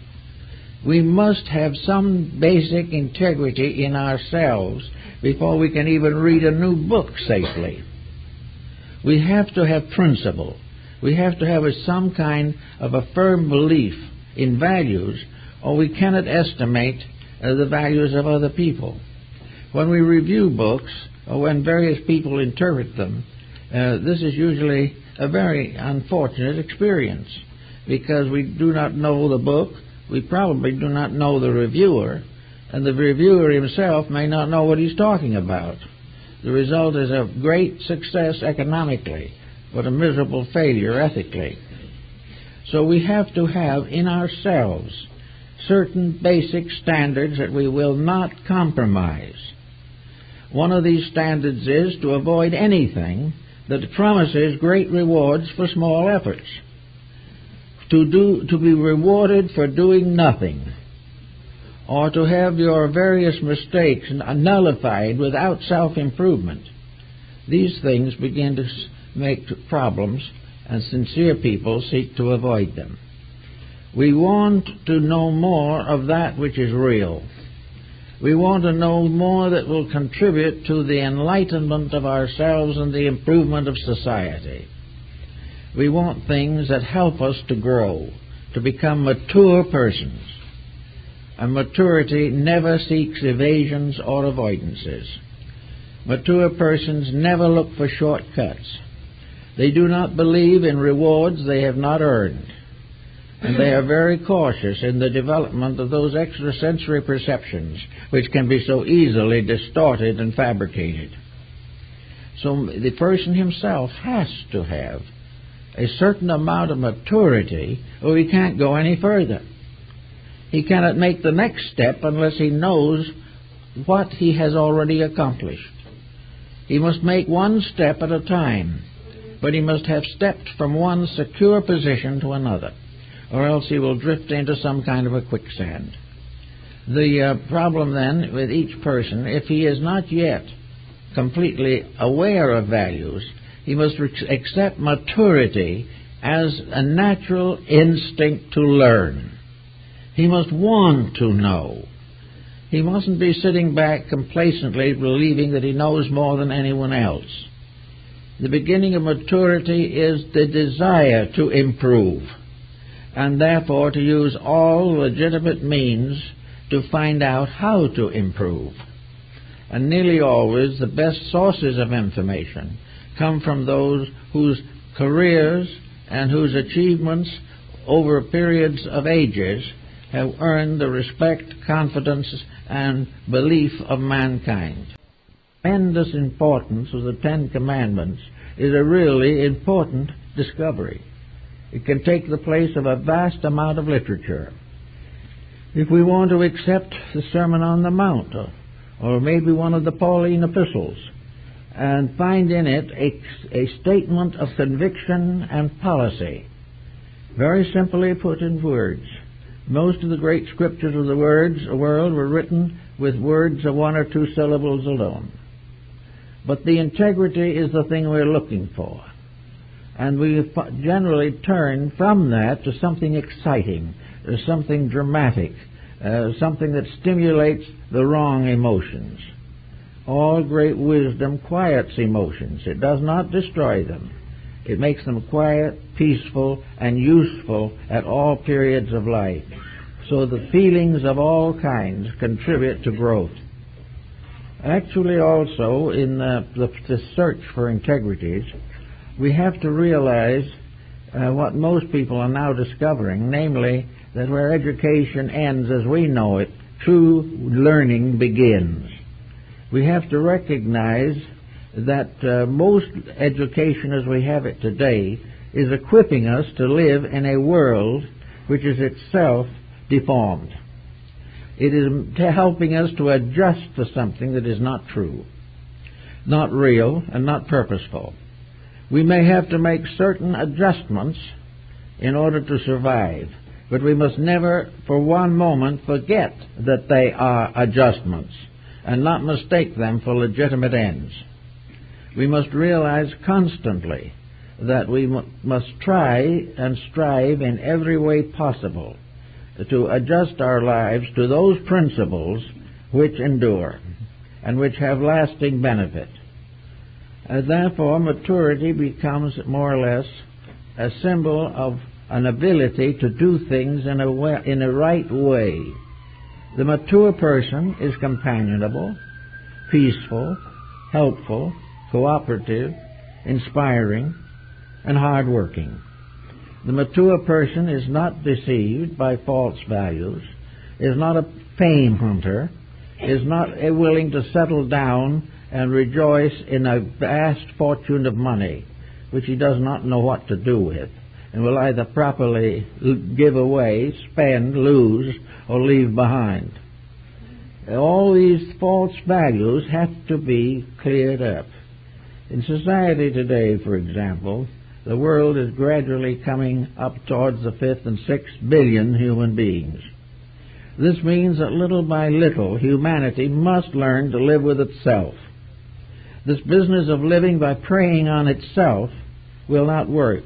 We must have some basic integrity in ourselves before we can even read a new book safely. We have to have principle. We have to have some kind of a firm belief in values, or we cannot estimate the values of other people. When we review books, or when various people interpret them, this is usually a very unfortunate experience, because we do not know the book, we probably do not know the reviewer, and the reviewer himself may not know what he's talking about. The result is a great success economically, but a miserable failure ethically. So we have to have in ourselves certain basic standards that we will not compromise. One of these standards is to avoid anything that promises great rewards for small efforts. To be rewarded for doing nothing, or to have your various mistakes nullified without self-improvement. These things begin to make problems, and sincere people seek to avoid them. We want to know more of that which is real. We want to know more that will contribute to the enlightenment of ourselves and the improvement of society. We want things that help us to grow, to become mature persons. And maturity never seeks evasions or avoidances. Mature persons never look for shortcuts. They do not believe in rewards they have not earned. And they are very cautious in the development of those extrasensory perceptions which can be so easily distorted and fabricated. So the person himself has to have a certain amount of maturity, or he can't go any further. He cannot make the next step unless he knows what he has already accomplished. He must make one step at a time, but he must have stepped from one secure position to another, or else he will drift into some kind of a quicksand. The problem then with each person, if he is not yet completely aware of values, he must accept maturity as a natural instinct to learn. He must want to know. He mustn't be sitting back complacently believing that he knows more than anyone else. The beginning of maturity is the desire to improve, and therefore to use all legitimate means to find out how to improve. And nearly always the best sources of information come from those whose careers and whose achievements over periods of ages have earned the respect, confidence, and belief of mankind. The tremendous importance of the Ten Commandments is a really important discovery. It can take the place of a vast amount of literature. If we want to accept the Sermon on the Mount, or maybe one of the Pauline epistles, and find in it a statement of conviction and policy, very simply put in words. Most of the great scriptures of the world were written with words of one or two syllables alone. But the integrity is the thing we're looking for. And we generally turn from that to something exciting, something dramatic, something that stimulates the wrong emotions. All great wisdom quiets emotions. It does not destroy them. It makes them quiet, peaceful, and useful at all periods of life. So the feelings of all kinds contribute to growth. Actually, also, in the search for integrities, we have to realize what most people are now discovering, namely that where education ends as we know it, true learning begins. We have to recognize that most education as we have it today is equipping us to live in a world which is itself deformed. It is helping us to adjust to something that is not true, not real, and not purposeful. We may have to make certain adjustments in order to survive, but we must never for one moment forget that they are adjustments and not mistake them for legitimate ends. We must realize constantly that we must try and strive in every way possible to adjust our lives to those principles which endure and which have lasting benefit. Therefore, maturity becomes more or less a symbol of an ability to do things in a right way. The mature person is companionable, peaceful, helpful, cooperative, inspiring, and hard-working. The mature person is not deceived by false values, is not a fame hunter, is not willing to settle down and rejoice in a vast fortune of money, which he does not know what to do with, and will either properly give away, spend, lose, or leave behind. All these false values have to be cleared up. In society today, for example, the world is gradually coming up towards the 5th and 6th billion human beings. This means that little by little humanity must learn to live with itself. This business of living by preying on itself will not work.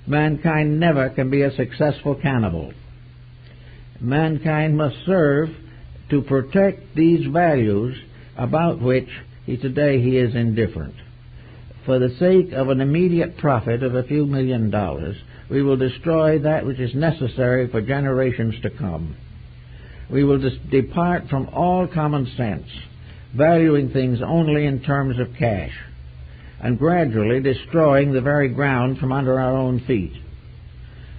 Mankind never can be a successful cannibal. Mankind must serve to protect these values about which today he is indifferent. For the sake of an immediate profit of a few $1 million, we will destroy that which is necessary for generations to come. We will depart from all common sense, valuing things only in terms of cash, and gradually destroying the very ground from under our own feet.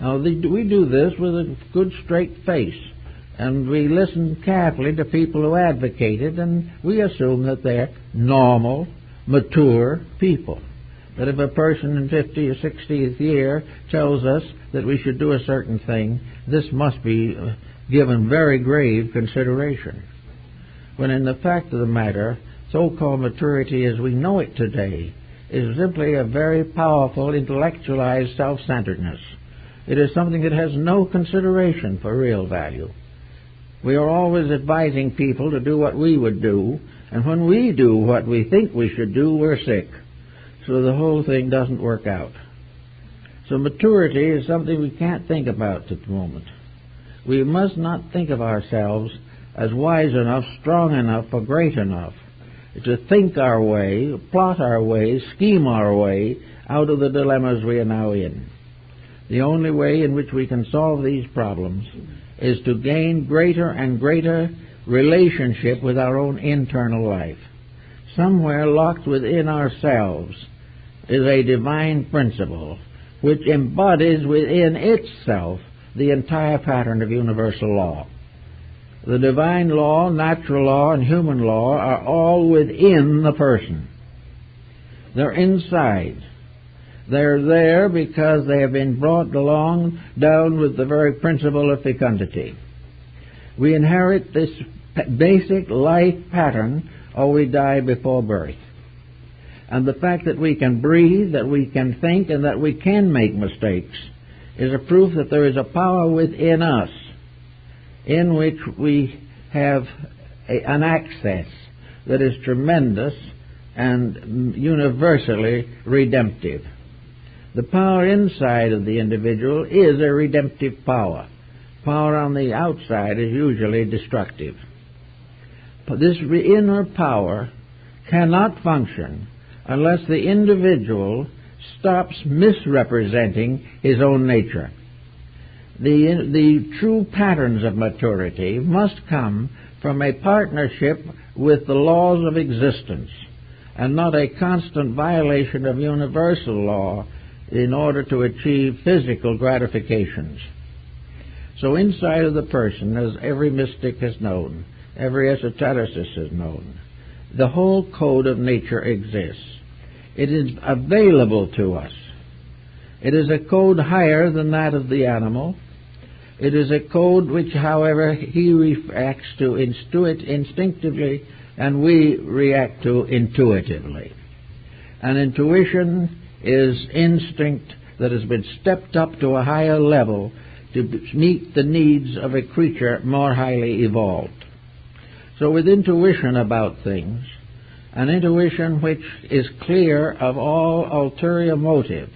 Now, we do this with a good straight face, and we listen carefully to people who advocate it, and we assume that they're normal, mature people. That if a person in 50 or 60th year tells us that we should do a certain thing, this must be given very grave consideration. When in the fact of the matter, so-called maturity as we know it today is simply a very powerful, intellectualized self-centeredness. It is something that has no consideration for real value. We are always advising people to do what we would do, and when we do what we think we should do, we're sick. So the whole thing doesn't work out. So maturity is something we can't think about at the moment. We must not think of ourselves as wise enough, strong enough, or great enough to think our way, plot our way, scheme our way out of the dilemmas we are now in. The only way in which we can solve these problems is to gain greater and greater relationship with our own internal life. Somewhere locked within ourselves is a divine principle which embodies within itself the entire pattern of universal law. The divine law, natural law, and human law are all within the person. They're inside. They're there because they have been brought along down with the very principle of fecundity. We inherit this basic life pattern or we die before birth. And the fact that we can breathe, that we can think, and that we can make mistakes is a proof that there is a power within us in which we have an access that is tremendous and universally redemptive. The power inside of the individual is a redemptive power. Power on the outside is usually destructive. But this inner power cannot function unless the individual stops misrepresenting his own nature. The true patterns of maturity must come from a partnership with the laws of existence and not a constant violation of universal law in order to achieve physical gratifications. So inside of the person, as every mystic has known, every esotericist has known, the whole code of nature exists. It is available to us. It is a code higher than that of the animal. It is a code which, however, he reacts to instinctively and we react to intuitively. And intuition is instinct that has been stepped up to a higher level to meet the needs of a creature more highly evolved. So with intuition about things, an intuition which is clear of all ulterior motive,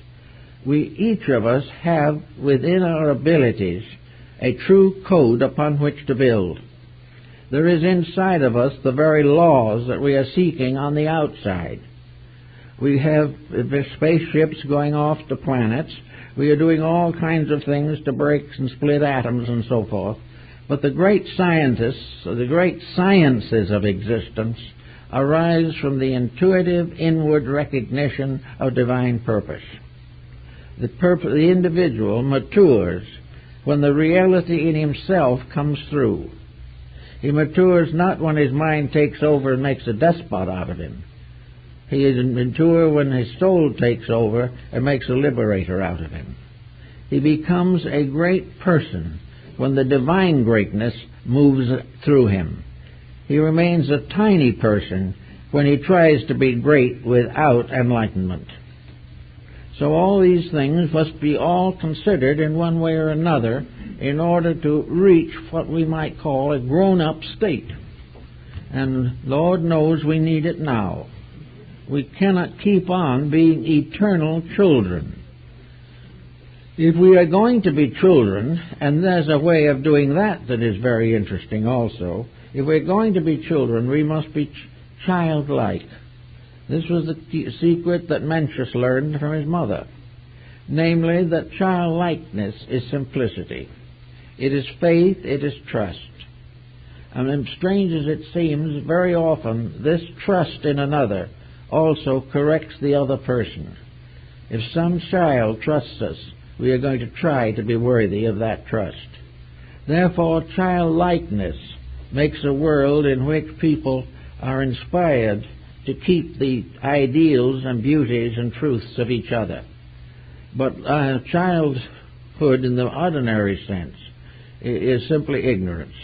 we each of us have within our abilities a true code upon which to build. There is inside of us the very laws that we are seeking on the outside. We have spaceships going off to planets. We are doing all kinds of things to break and split atoms and so forth. But the great scientists, the great sciences of existence, arise from the intuitive inward recognition of divine purpose. The individual matures when the reality in himself comes through. He matures not when his mind takes over and makes a despot out of him. He is mature when his soul takes over and makes a liberator out of him. He becomes a great person when the divine greatness moves through him. He remains a tiny person when he tries to be great without enlightenment. So all these things must be all considered in one way or another in order to reach what we might call a grown-up state. And Lord knows we need it now. We cannot keep on being eternal children. If we are going to be children, and there's a way of doing that that is very interesting also, if we're going to be children, we must be childlike. This was the secret that Mencius learned from his mother, namely that childlikeness is simplicity. It is faith, it is trust. And strange as it seems, very often this trust in another also corrects the other person. If some child trusts us, we are going to try to be worthy of that trust. Therefore, childlikeness makes a world in which people are inspired to keep the ideals and beauties and truths of each other. But childhood in the ordinary sense is simply ignorance.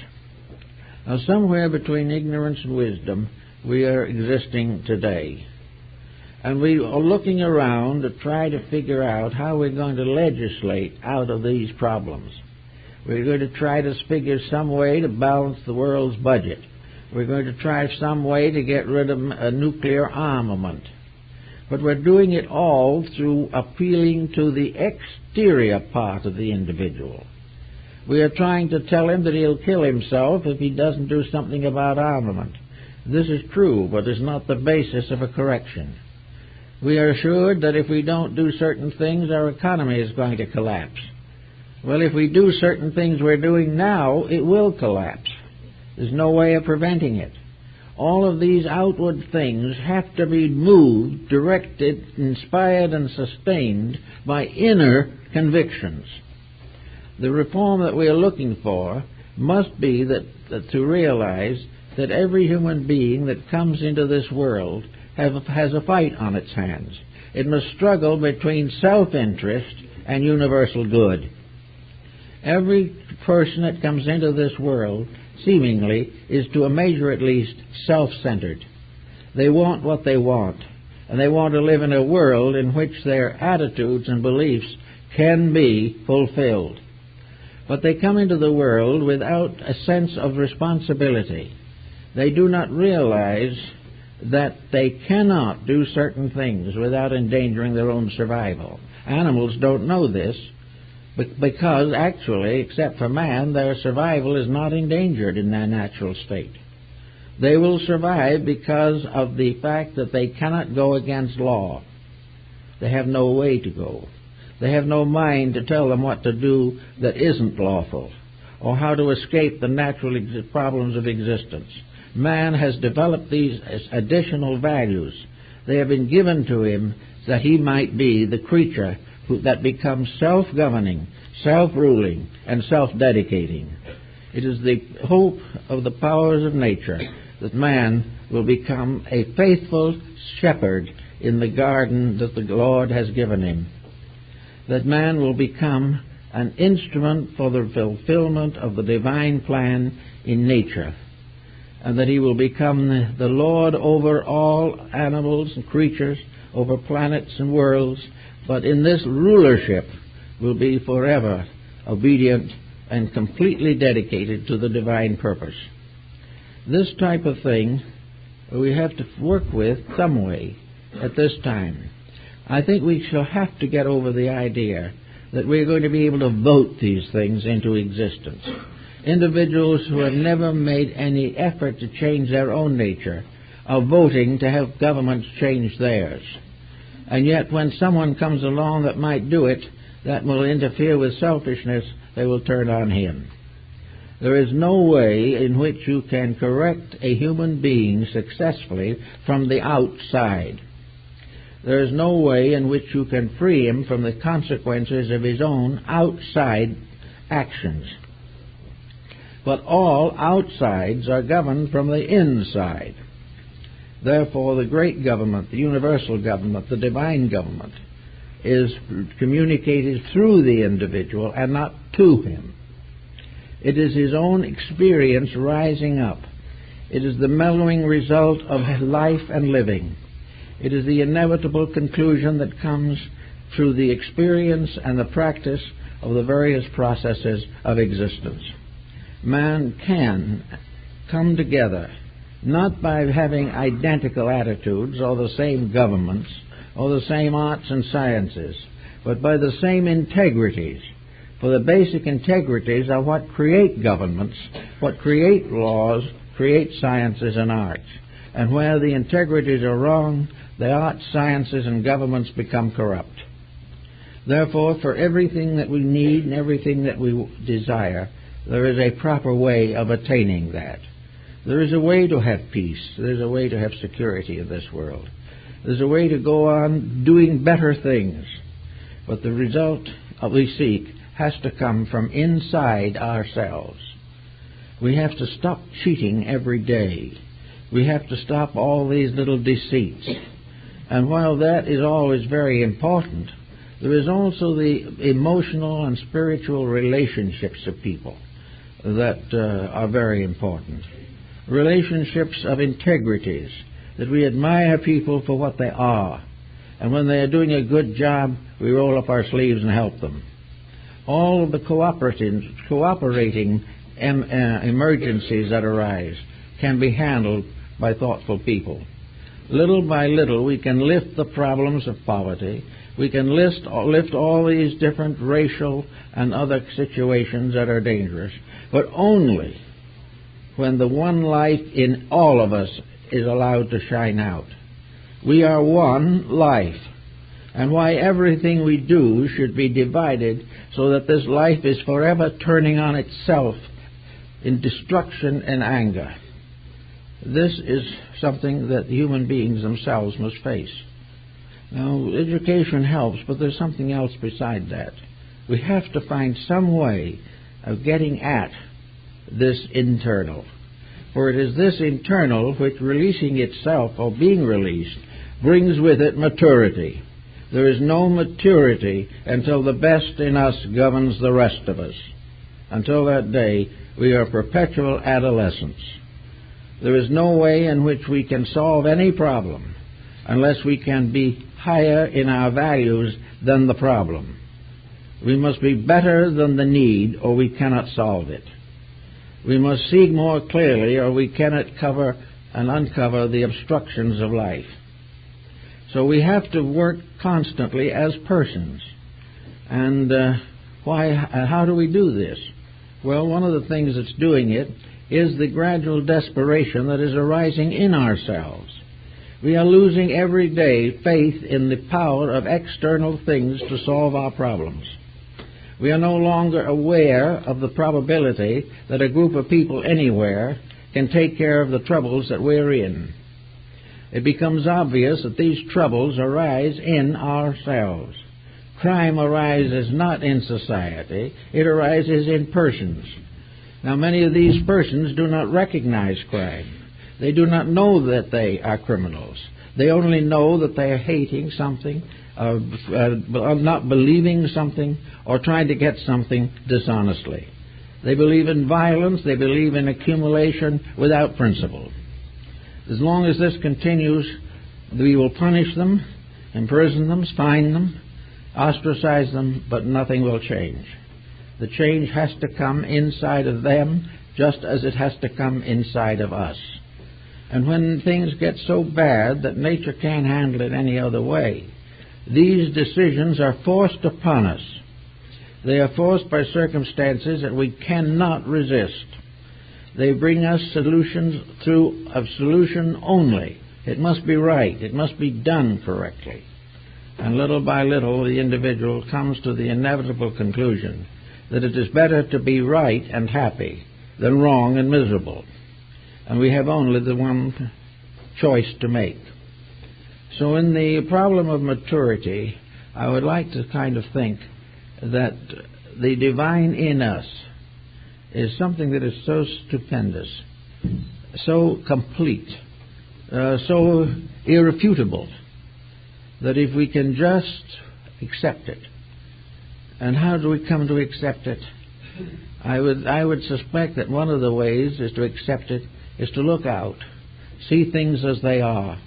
Now, somewhere between ignorance and wisdom, we are existing today. And we are looking around to try to figure out how we're going to legislate out of these problems. We're going to try to figure some way to balance the world's budget. We're going to try some way to get rid of a nuclear armament. But we're doing it all through appealing to the exterior part of the individual. We are trying to tell him that he'll kill himself if he doesn't do something about armament. This is true, but is not the basis of a correction. We are assured that if we don't do certain things, our economy is going to collapse. Well, if we do certain things we're doing now, it will collapse. There's no way of preventing it. All of these outward things have to be moved, directed, inspired, and sustained by inner convictions. The reform that we are looking for must be that to realize that every human being that comes into this world has a fight on its hands. It must struggle between self-interest and universal good. Every person that comes into this world, seemingly, is to a measure at least self-centered. They want what they want, and they want to live in a world in which their attitudes and beliefs can be fulfilled. But they come into the world without a sense of responsibility. They do not realize that they cannot do certain things without endangering their own survival. Animals don't know this, because actually, except for man, their survival is not endangered in their natural state. They will survive because of the fact that they cannot go against law. They have no way to go. They have no mind to tell them what to do that isn't lawful, or how to escape the natural problems of existence. Man has developed these as additional values. They have been given to him that he might be the creature that becomes self-governing, self-ruling, and self-dedicating. It is the hope of the powers of nature that man will become a faithful shepherd in the garden that the Lord has given him, that man will become an instrument for the fulfillment of the divine plan in nature, and that he will become the Lord over all animals and creatures, over planets and worlds, but in this rulership will be forever obedient and completely dedicated to the divine purpose. This type of thing we have to work with some way at this time. I think we shall have to get over the idea that we're going to be able to vote these things into existence. Individuals who have never made any effort to change their own nature are voting to have governments change theirs. And yet when someone comes along that might do it, that will interfere with selfishness, they will turn on him. There is no way in which you can correct a human being successfully from the outside. There is no way in which you can free him from the consequences of his own outside actions. But all outsides are governed from the inside. Therefore, the great government, the universal government, the divine government, is communicated through the individual and not to him. It is his own experience rising up. It is the mellowing result of life and living. It is the inevitable conclusion that comes through the experience and the practice of the various processes of existence. Man can come together not by having identical attitudes or the same governments or the same arts and sciences, but by the same integrities. For the basic integrities are what create governments, what create laws, create sciences and arts. And where the integrities are wrong, the arts, sciences, and governments become corrupt. Therefore, for everything that we need and everything that we desire, there is a proper way of attaining that. There is a way to have peace. There's a way to have security in this world. There's a way to go on doing better things. But the result we seek has to come from inside ourselves. We have to stop cheating every day. We have to stop all these little deceits. And while that is always very important, there is also the emotional and spiritual relationships of people that are very important. Relationships of integrities, that we admire people for what they are. And when they are doing a good job, we roll up our sleeves and help them. All of the cooperating emergencies that arise can be handled by thoughtful people. Little by little, we can lift the problems of poverty. We can lift all these different racial and other situations that are dangerous, but only when the one life in all of us is allowed to shine out. We are one life, and why everything we do should be divided so that this life is forever turning on itself in destruction and anger. This is something that human beings themselves must face. Now, education helps, but there's something else beside that. We have to find some way of getting at this internal. For it is this internal which, releasing itself or being released, brings with it maturity. There is no maturity until the best in us governs the rest of us. Until that day, we are perpetual adolescents. There is no way in which we can solve any problem unless we can be higher in our values than the problem. We must be better than the need, or we cannot solve it. We must see more clearly, or we cannot cover and uncover the obstructions of life. So we have to work constantly as persons. And how do we do this? Well, one of the things that's doing it is the gradual desperation that is arising in ourselves. We are losing every day faith in the power of external things to solve our problems. We are no longer aware of the probability that a group of people anywhere can take care of the troubles that we're in. It becomes obvious that these troubles arise in ourselves. Crime arises not in society, it arises in persons. Now, many of these persons do not recognize crime. They do not know that they are criminals. They only know that they are hating something, not believing something, or trying to get something dishonestly. They believe in violence. They believe in accumulation without principle. As long as this continues, we will punish them, imprison them, fine them, ostracize them, but nothing will change. The change has to come inside of them just as it has to come inside of us. And when things get so bad that nature can't handle it any other way, these decisions are forced upon us. They are forced by circumstances that we cannot resist. They bring us solutions through a solution only. It must be right. It must be done correctly. And little by little, the individual comes to the inevitable conclusion that it is better to be right and happy than wrong and miserable. And we have only the one choice to make. So in the problem of maturity, I would like to kind of think that the divine in us is something that is so stupendous, so complete, so irrefutable, that if we can just accept it. And how do we come to accept it? I would suspect that one of the ways is to accept it is to look out, see things as they are,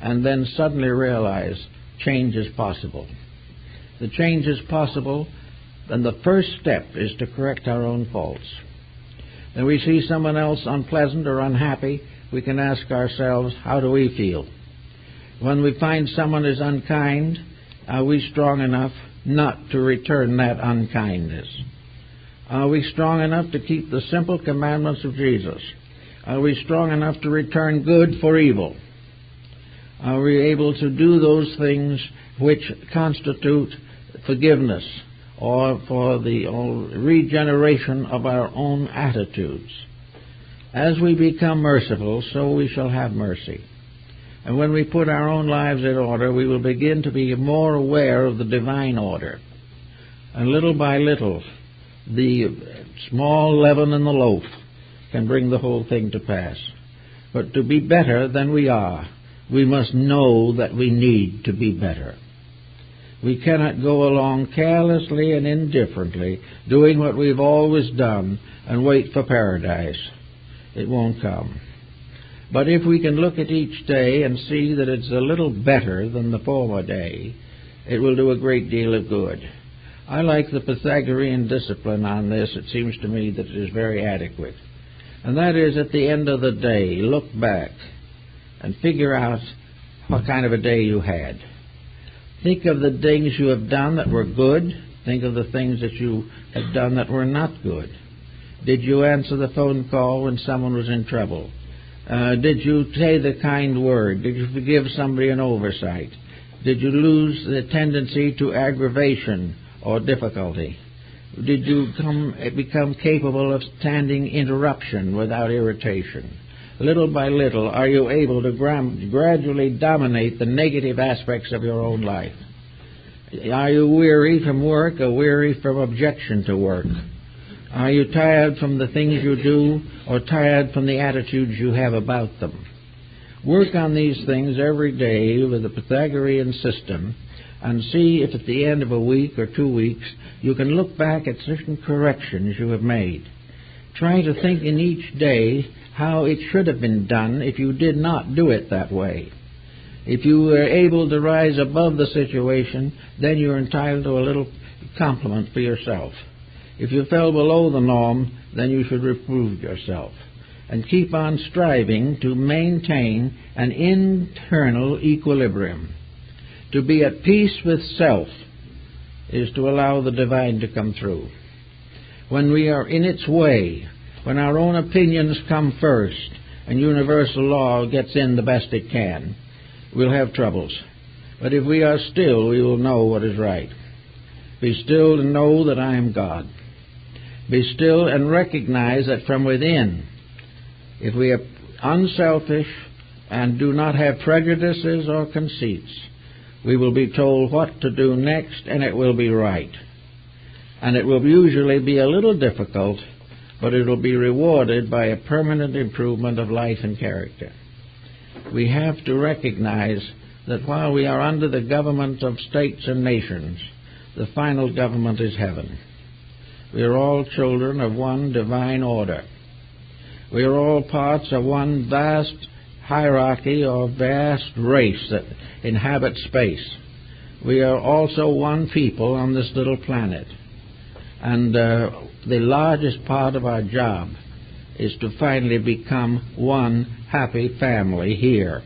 and then suddenly realize change is possible. The change is possible, and the first step is to correct our own faults. When we see someone else unpleasant or unhappy, we can ask ourselves, how do we feel? When we find someone is unkind, are we strong enough not to return that unkindness? Are we strong enough to keep the simple commandments of Jesus? Are we strong enough to return good for evil? Are we able to do those things which constitute forgiveness or for the regeneration of our own attitudes? As we become merciful, so we shall have mercy. And when we put our own lives in order, we will begin to be more aware of the divine order. And little by little, the small leaven in the loaf can bring the whole thing to pass. But to be better than we are, we must know that we need to be better. We cannot go along carelessly and indifferently, doing what we've always done, and wait for paradise. It won't come. But if we can look at each day and see that it's a little better than the former day, it will do a great deal of good. I like the Pythagorean discipline on this. It seems to me that it is very adequate. And that is, at the end of the day, look back and figure out what kind of a day you had. Think of the things you have done that were good. Think of the things that you have done that were not good. Did you answer the phone call when someone was in trouble? Did you say the kind word? Did you forgive somebody an oversight? Did you lose the tendency to aggravation or difficulty? Did you become capable of standing interruption without irritation? Little by little, are you able to gradually dominate the negative aspects of your own life? Are you weary from work or weary from objection to work? Are you tired from the things you do or tired from the attitudes you have about them? Work on these things every day with the Pythagorean system and see if at the end of a week or 2 weeks you can look back at certain corrections you have made. Try to think in each day how it should have been done if you did not do it that way. If you were able to rise above the situation, then you're entitled to a little compliment for yourself. If you fell below the norm, then you should reprove yourself. And keep on striving to maintain an internal equilibrium. To be at peace with self is to allow the divine to come through. When we are in its way, when our own opinions come first and universal law gets in the best it can, we'll have troubles. But if we are still, we will know what is right. Be still and know that I am God. Be still and recognize that from within, if we are unselfish and do not have prejudices or conceits, we will be told what to do next, and it will be right. And it will usually be a little difficult, but it will be rewarded by a permanent improvement of life and character. We have to recognize that while we are under the government of states and nations, the final government is heaven. We are all children of one divine order. We are all parts of one vast hierarchy or vast race that inhabits space. We are also one people on this little planet. And the largest part of our job is to finally become one happy family here.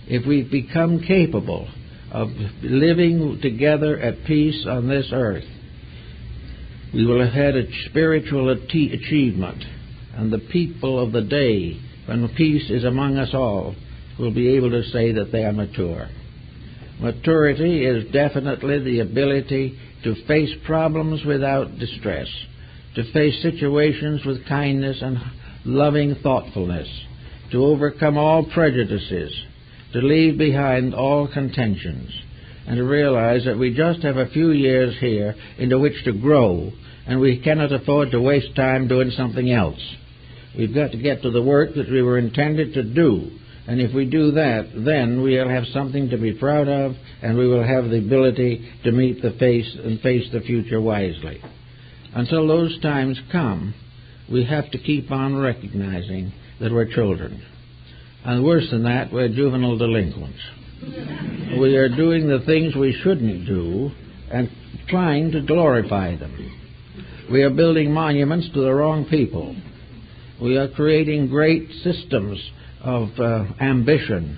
If we become capable of living together at peace on this earth, we will have had a spiritual achievement, and the people of the day, when peace is among us all, will be able to say that they are mature. Maturity is definitely the ability to face problems without distress, to face situations with kindness and loving thoughtfulness, to overcome all prejudices, to leave behind all contentions, and to realize that we just have a few years here into which to grow, and we cannot afford to waste time doing something else. We've got to get to the work that we were intended to do, and if we do that, then we'll have something to be proud of, and we will have the ability to meet the face the future wisely. Until those times come, we have to keep on recognizing that we're children. And worse than that, we're juvenile delinquents. We are doing the things we shouldn't do and trying to glorify them. We are building monuments to the wrong people. We are creating great systems of ambition.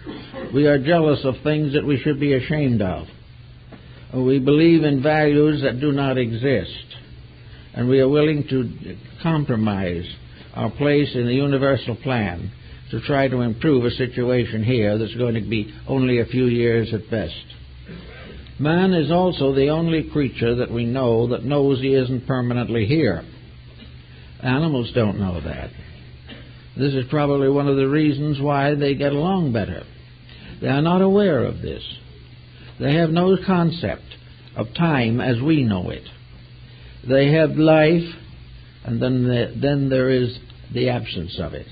We are jealous of things that we should be ashamed of. We believe in values that do not exist. And we are willing to compromise our place in the universal plan to try to improve a situation here that's going to be only a few years at best. Man is also the only creature that we know that knows he isn't permanently here. Animals don't know that. This is probably one of the reasons why they get along better. They are not aware of this. They have no concept of time as we know it. They have life, and then there is the absence of it.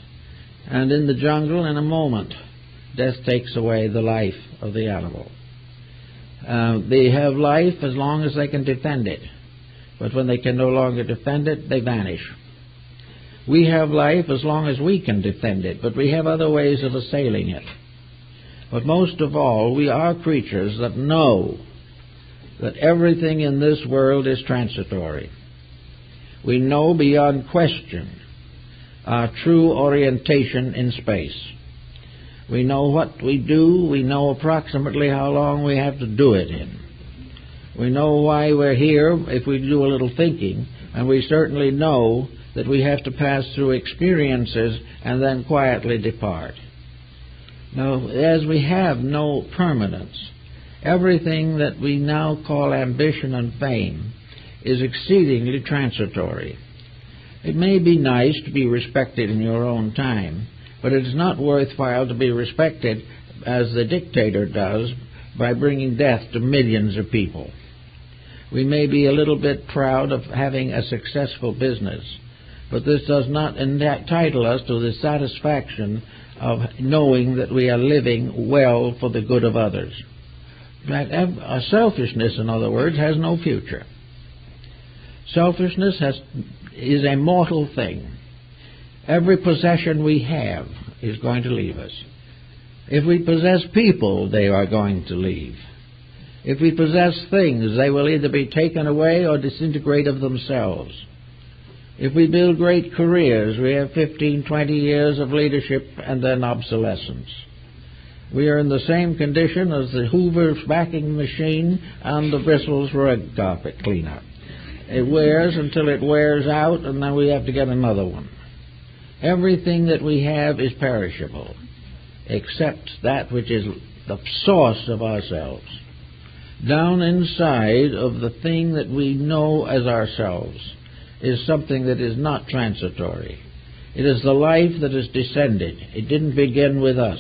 And in the jungle, in a moment, death takes away the life of the animal. They have life as long as they can defend it. But when they can no longer defend it, they vanish. We have life as long as we can defend it, but we have other ways of assailing it. But most of all, we are creatures that know that everything in this world is transitory. We know beyond question our true orientation in space. We know what we do. We know approximately how long we have to do it in. We know why we're here if we do a little thinking, and we certainly know that we have to pass through experiences and then quietly depart. Now, as we have no permanence, everything that we now call ambition and fame is exceedingly transitory. It may be nice to be respected in your own time, but it is not worthwhile to be respected as the dictator does by bringing death to millions of people. We may be a little bit proud of having a successful business, but this does not entitle us to the satisfaction of knowing that we are living well for the good of others. Selfishness, in other words, has no future. Selfishness is a mortal thing. Every possession we have is going to leave us. If we possess people, they are going to leave. If we possess things, they will either be taken away or disintegrate of themselves. If we build great careers, we have 15, 20 years of leadership and then obsolescence. We are in the same condition as the Hoover's vacuum machine and the bristles rug carpet cleaner. It wears until it wears out, and then we have to get another one. Everything that we have is perishable, except that which is the source of ourselves. Down inside of the thing that we know as ourselves is something that is not transitory. It is the life that has descended. It didn't begin with us.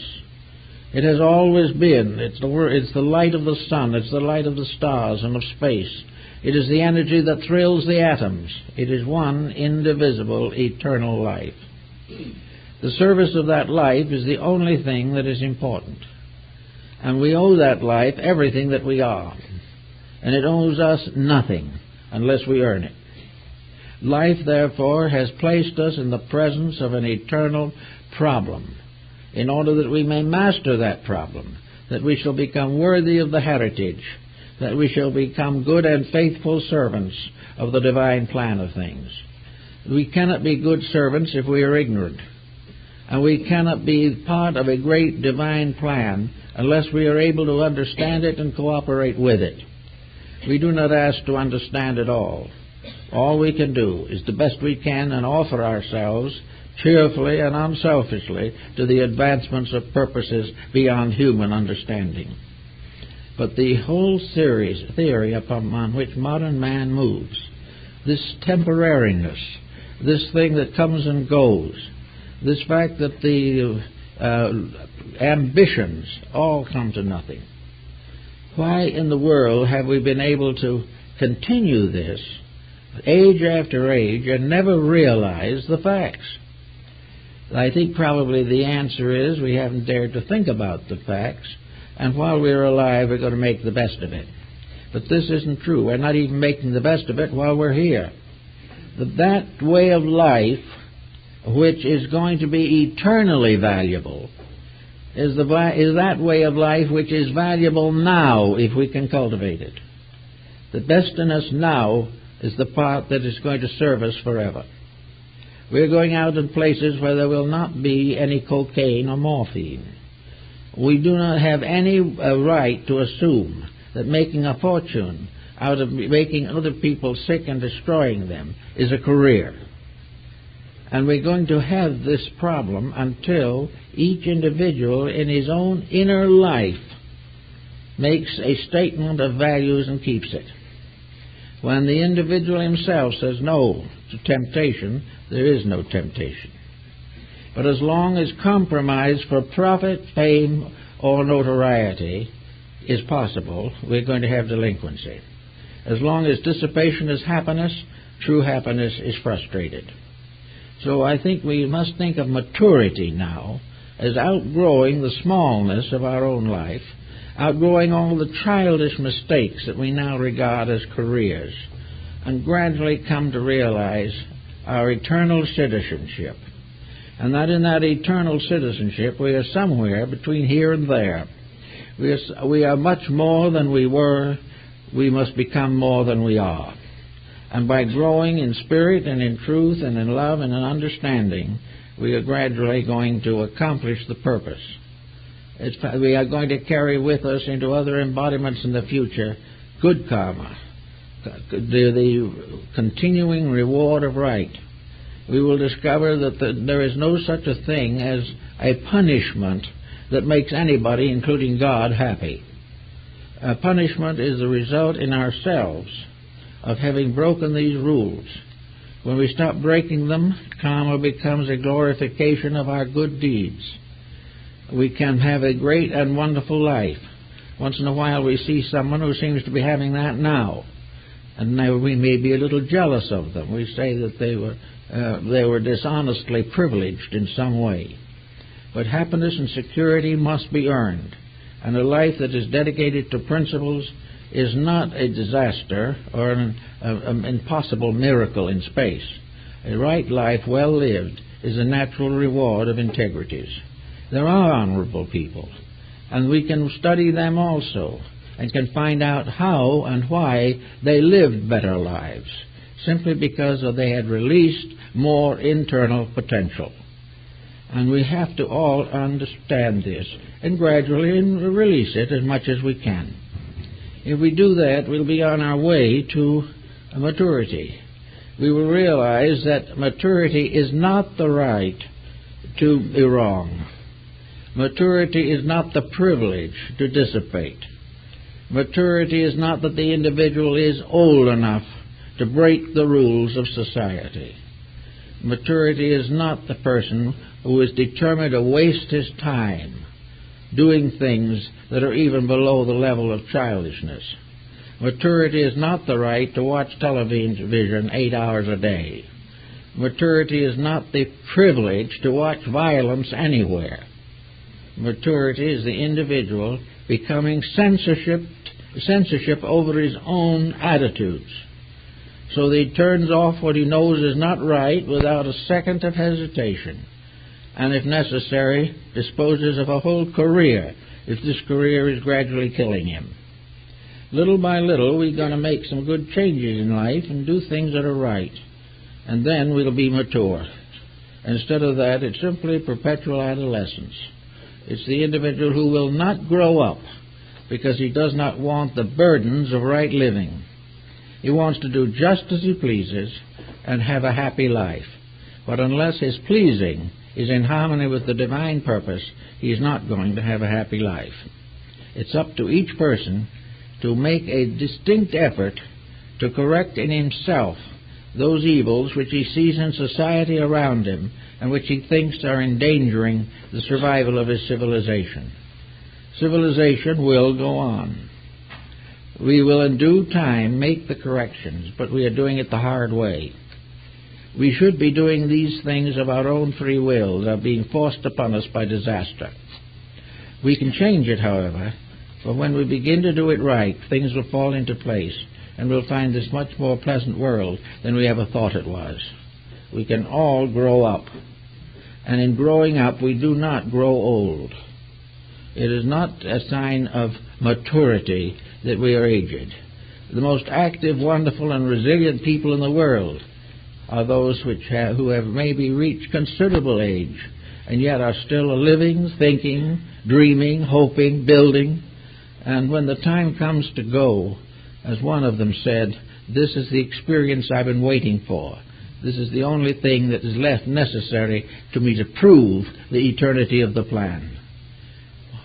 It has always been. It's the light of the sun. It's the light of the stars and of space. It is the energy that thrills the atoms. It is one indivisible, eternal life. The service of that life is the only thing that is important. And we owe that life everything that we are. And it owes us nothing unless we earn it. Life, therefore, has placed us in the presence of an eternal problem, in order that we may master that problem, that we shall become worthy of the heritage, that we shall become good and faithful servants of the divine plan of things. We cannot be good servants if we are ignorant, and we cannot be part of a great divine plan unless we are able to understand it and cooperate with it. We do not ask to understand it all. All we can do is the best we can and offer ourselves cheerfully and unselfishly to the advancements of purposes beyond human understanding. But the whole theory upon which modern man moves, this temporariness, this thing that comes and goes, this fact that the ambitions all come to nothing. Why in the world have we been able to continue this age after age and never realize the facts? I think probably the answer is we haven't dared to think about the facts, and while we're alive we're going to make the best of it. But this isn't true. We're not even making the best of it while we're here. That way of life, which is going to be eternally valuable, is that way of life which is valuable now if we can cultivate it. The best in us now is the part that is going to serve us forever. We're going out in places where there will not be any cocaine or morphine. We do not have any right to assume that making a fortune out of making other people sick and destroying them is a career. And we're going to have this problem until each individual in his own inner life makes a statement of values and keeps it. When the individual himself says no to temptation, there is no temptation. But as long as compromise for profit, fame, or notoriety is possible, we're going to have delinquency. As long as dissipation is happiness, true happiness is frustrated. So I think we must think of maturity now as outgrowing the smallness of our own life, outgrowing all the childish mistakes that we now regard as careers, and gradually come to realize our eternal citizenship. And that in that eternal citizenship we are somewhere between here and there. We are much more than we were. We must become more than we are. And by growing in spirit and in truth and in love and in understanding, we are gradually going to accomplish the purpose We are going to carry with us into other embodiments in the future good karma, the continuing reward of right. We will discover that there is no such a thing as a punishment that makes anybody, including God, happy. A punishment is the result in ourselves of having broken these rules. When we stop breaking them, karma becomes a glorification of our good deeds. We can have a great and wonderful life. Once in a while we see someone who seems to be having that now, and now we may be a little jealous of them. We say that they were dishonestly privileged in some way. But happiness and security must be earned, and a life that is dedicated to principles is not a disaster or an impossible miracle in space. A right life well lived is a natural reward of integrities. There are honorable people, and we can study them also and can find out how and why they lived better lives, simply because they had released more internal potential. And we have to all understand this and gradually release it as much as we can. If we do that, we'll be on our way to maturity. We will realize that maturity is not the right to be wrong. Maturity is not the privilege to dissipate. Maturity is not that the individual is old enough to break the rules of society. Maturity is not the person who is determined to waste his time doing things that are even below the level of childishness. Maturity is not the right to watch television 8 hours a day. Maturity is not the privilege to watch violence anywhere. Maturity is the individual becoming censorship over his own attitudes, so that he turns off what he knows is not right without a second of hesitation, and if necessary, disposes of a whole career if this career is gradually killing him. Little by little, we're going to make some good changes in life and do things that are right, and then we'll be mature. Instead of that, it's simply perpetual adolescence. It's the individual who will not grow up because he does not want the burdens of right living. He wants to do just as he pleases and have a happy life. But unless his pleasing is in harmony with the divine purpose, he is not going to have a happy life. It's up to each person to make a distinct effort to correct in himself those evils which he sees in society around him and which he thinks are endangering the survival of his civilization. Civilization will go on. We will in due time make the corrections, but we are doing it the hard way. We should be doing these things of our own free will. They're being forced upon us by disaster. We can change it, however, for when we begin to do it right, things will fall into place, and we'll find this much more pleasant world than we ever thought it was. We can all grow up, and in growing up, we do not grow old. It is not a sign of maturity that we are aged. The most active, wonderful, and resilient people in the world are those who have maybe reached considerable age and yet are still living, thinking, dreaming, hoping, building. And when the time comes to go, as one of them said, this is the experience I've been waiting for. This is the only thing that is left necessary to me to prove the eternity of the plan.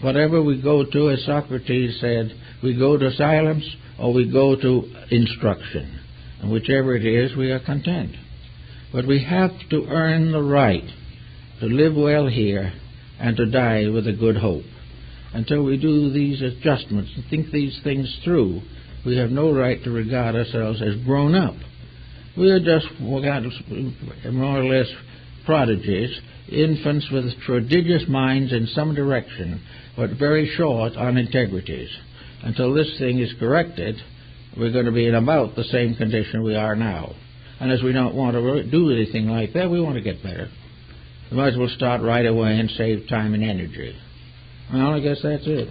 Whatever we go to, as Socrates said, we go to silence or we go to instruction. And whichever it is, we are content. But we have to earn the right to live well here and to die with a good hope. Until we do these adjustments and think these things through, we have no right to regard ourselves as grown up. We are just more or less prodigies, infants with prodigious minds in some direction, but very short on integrities. Until this thing is corrected, we're going to be in about the same condition we are now. And as we don't want to do anything like that, we want to get better. We might as well start right away and save time and energy. Well, I guess that's it.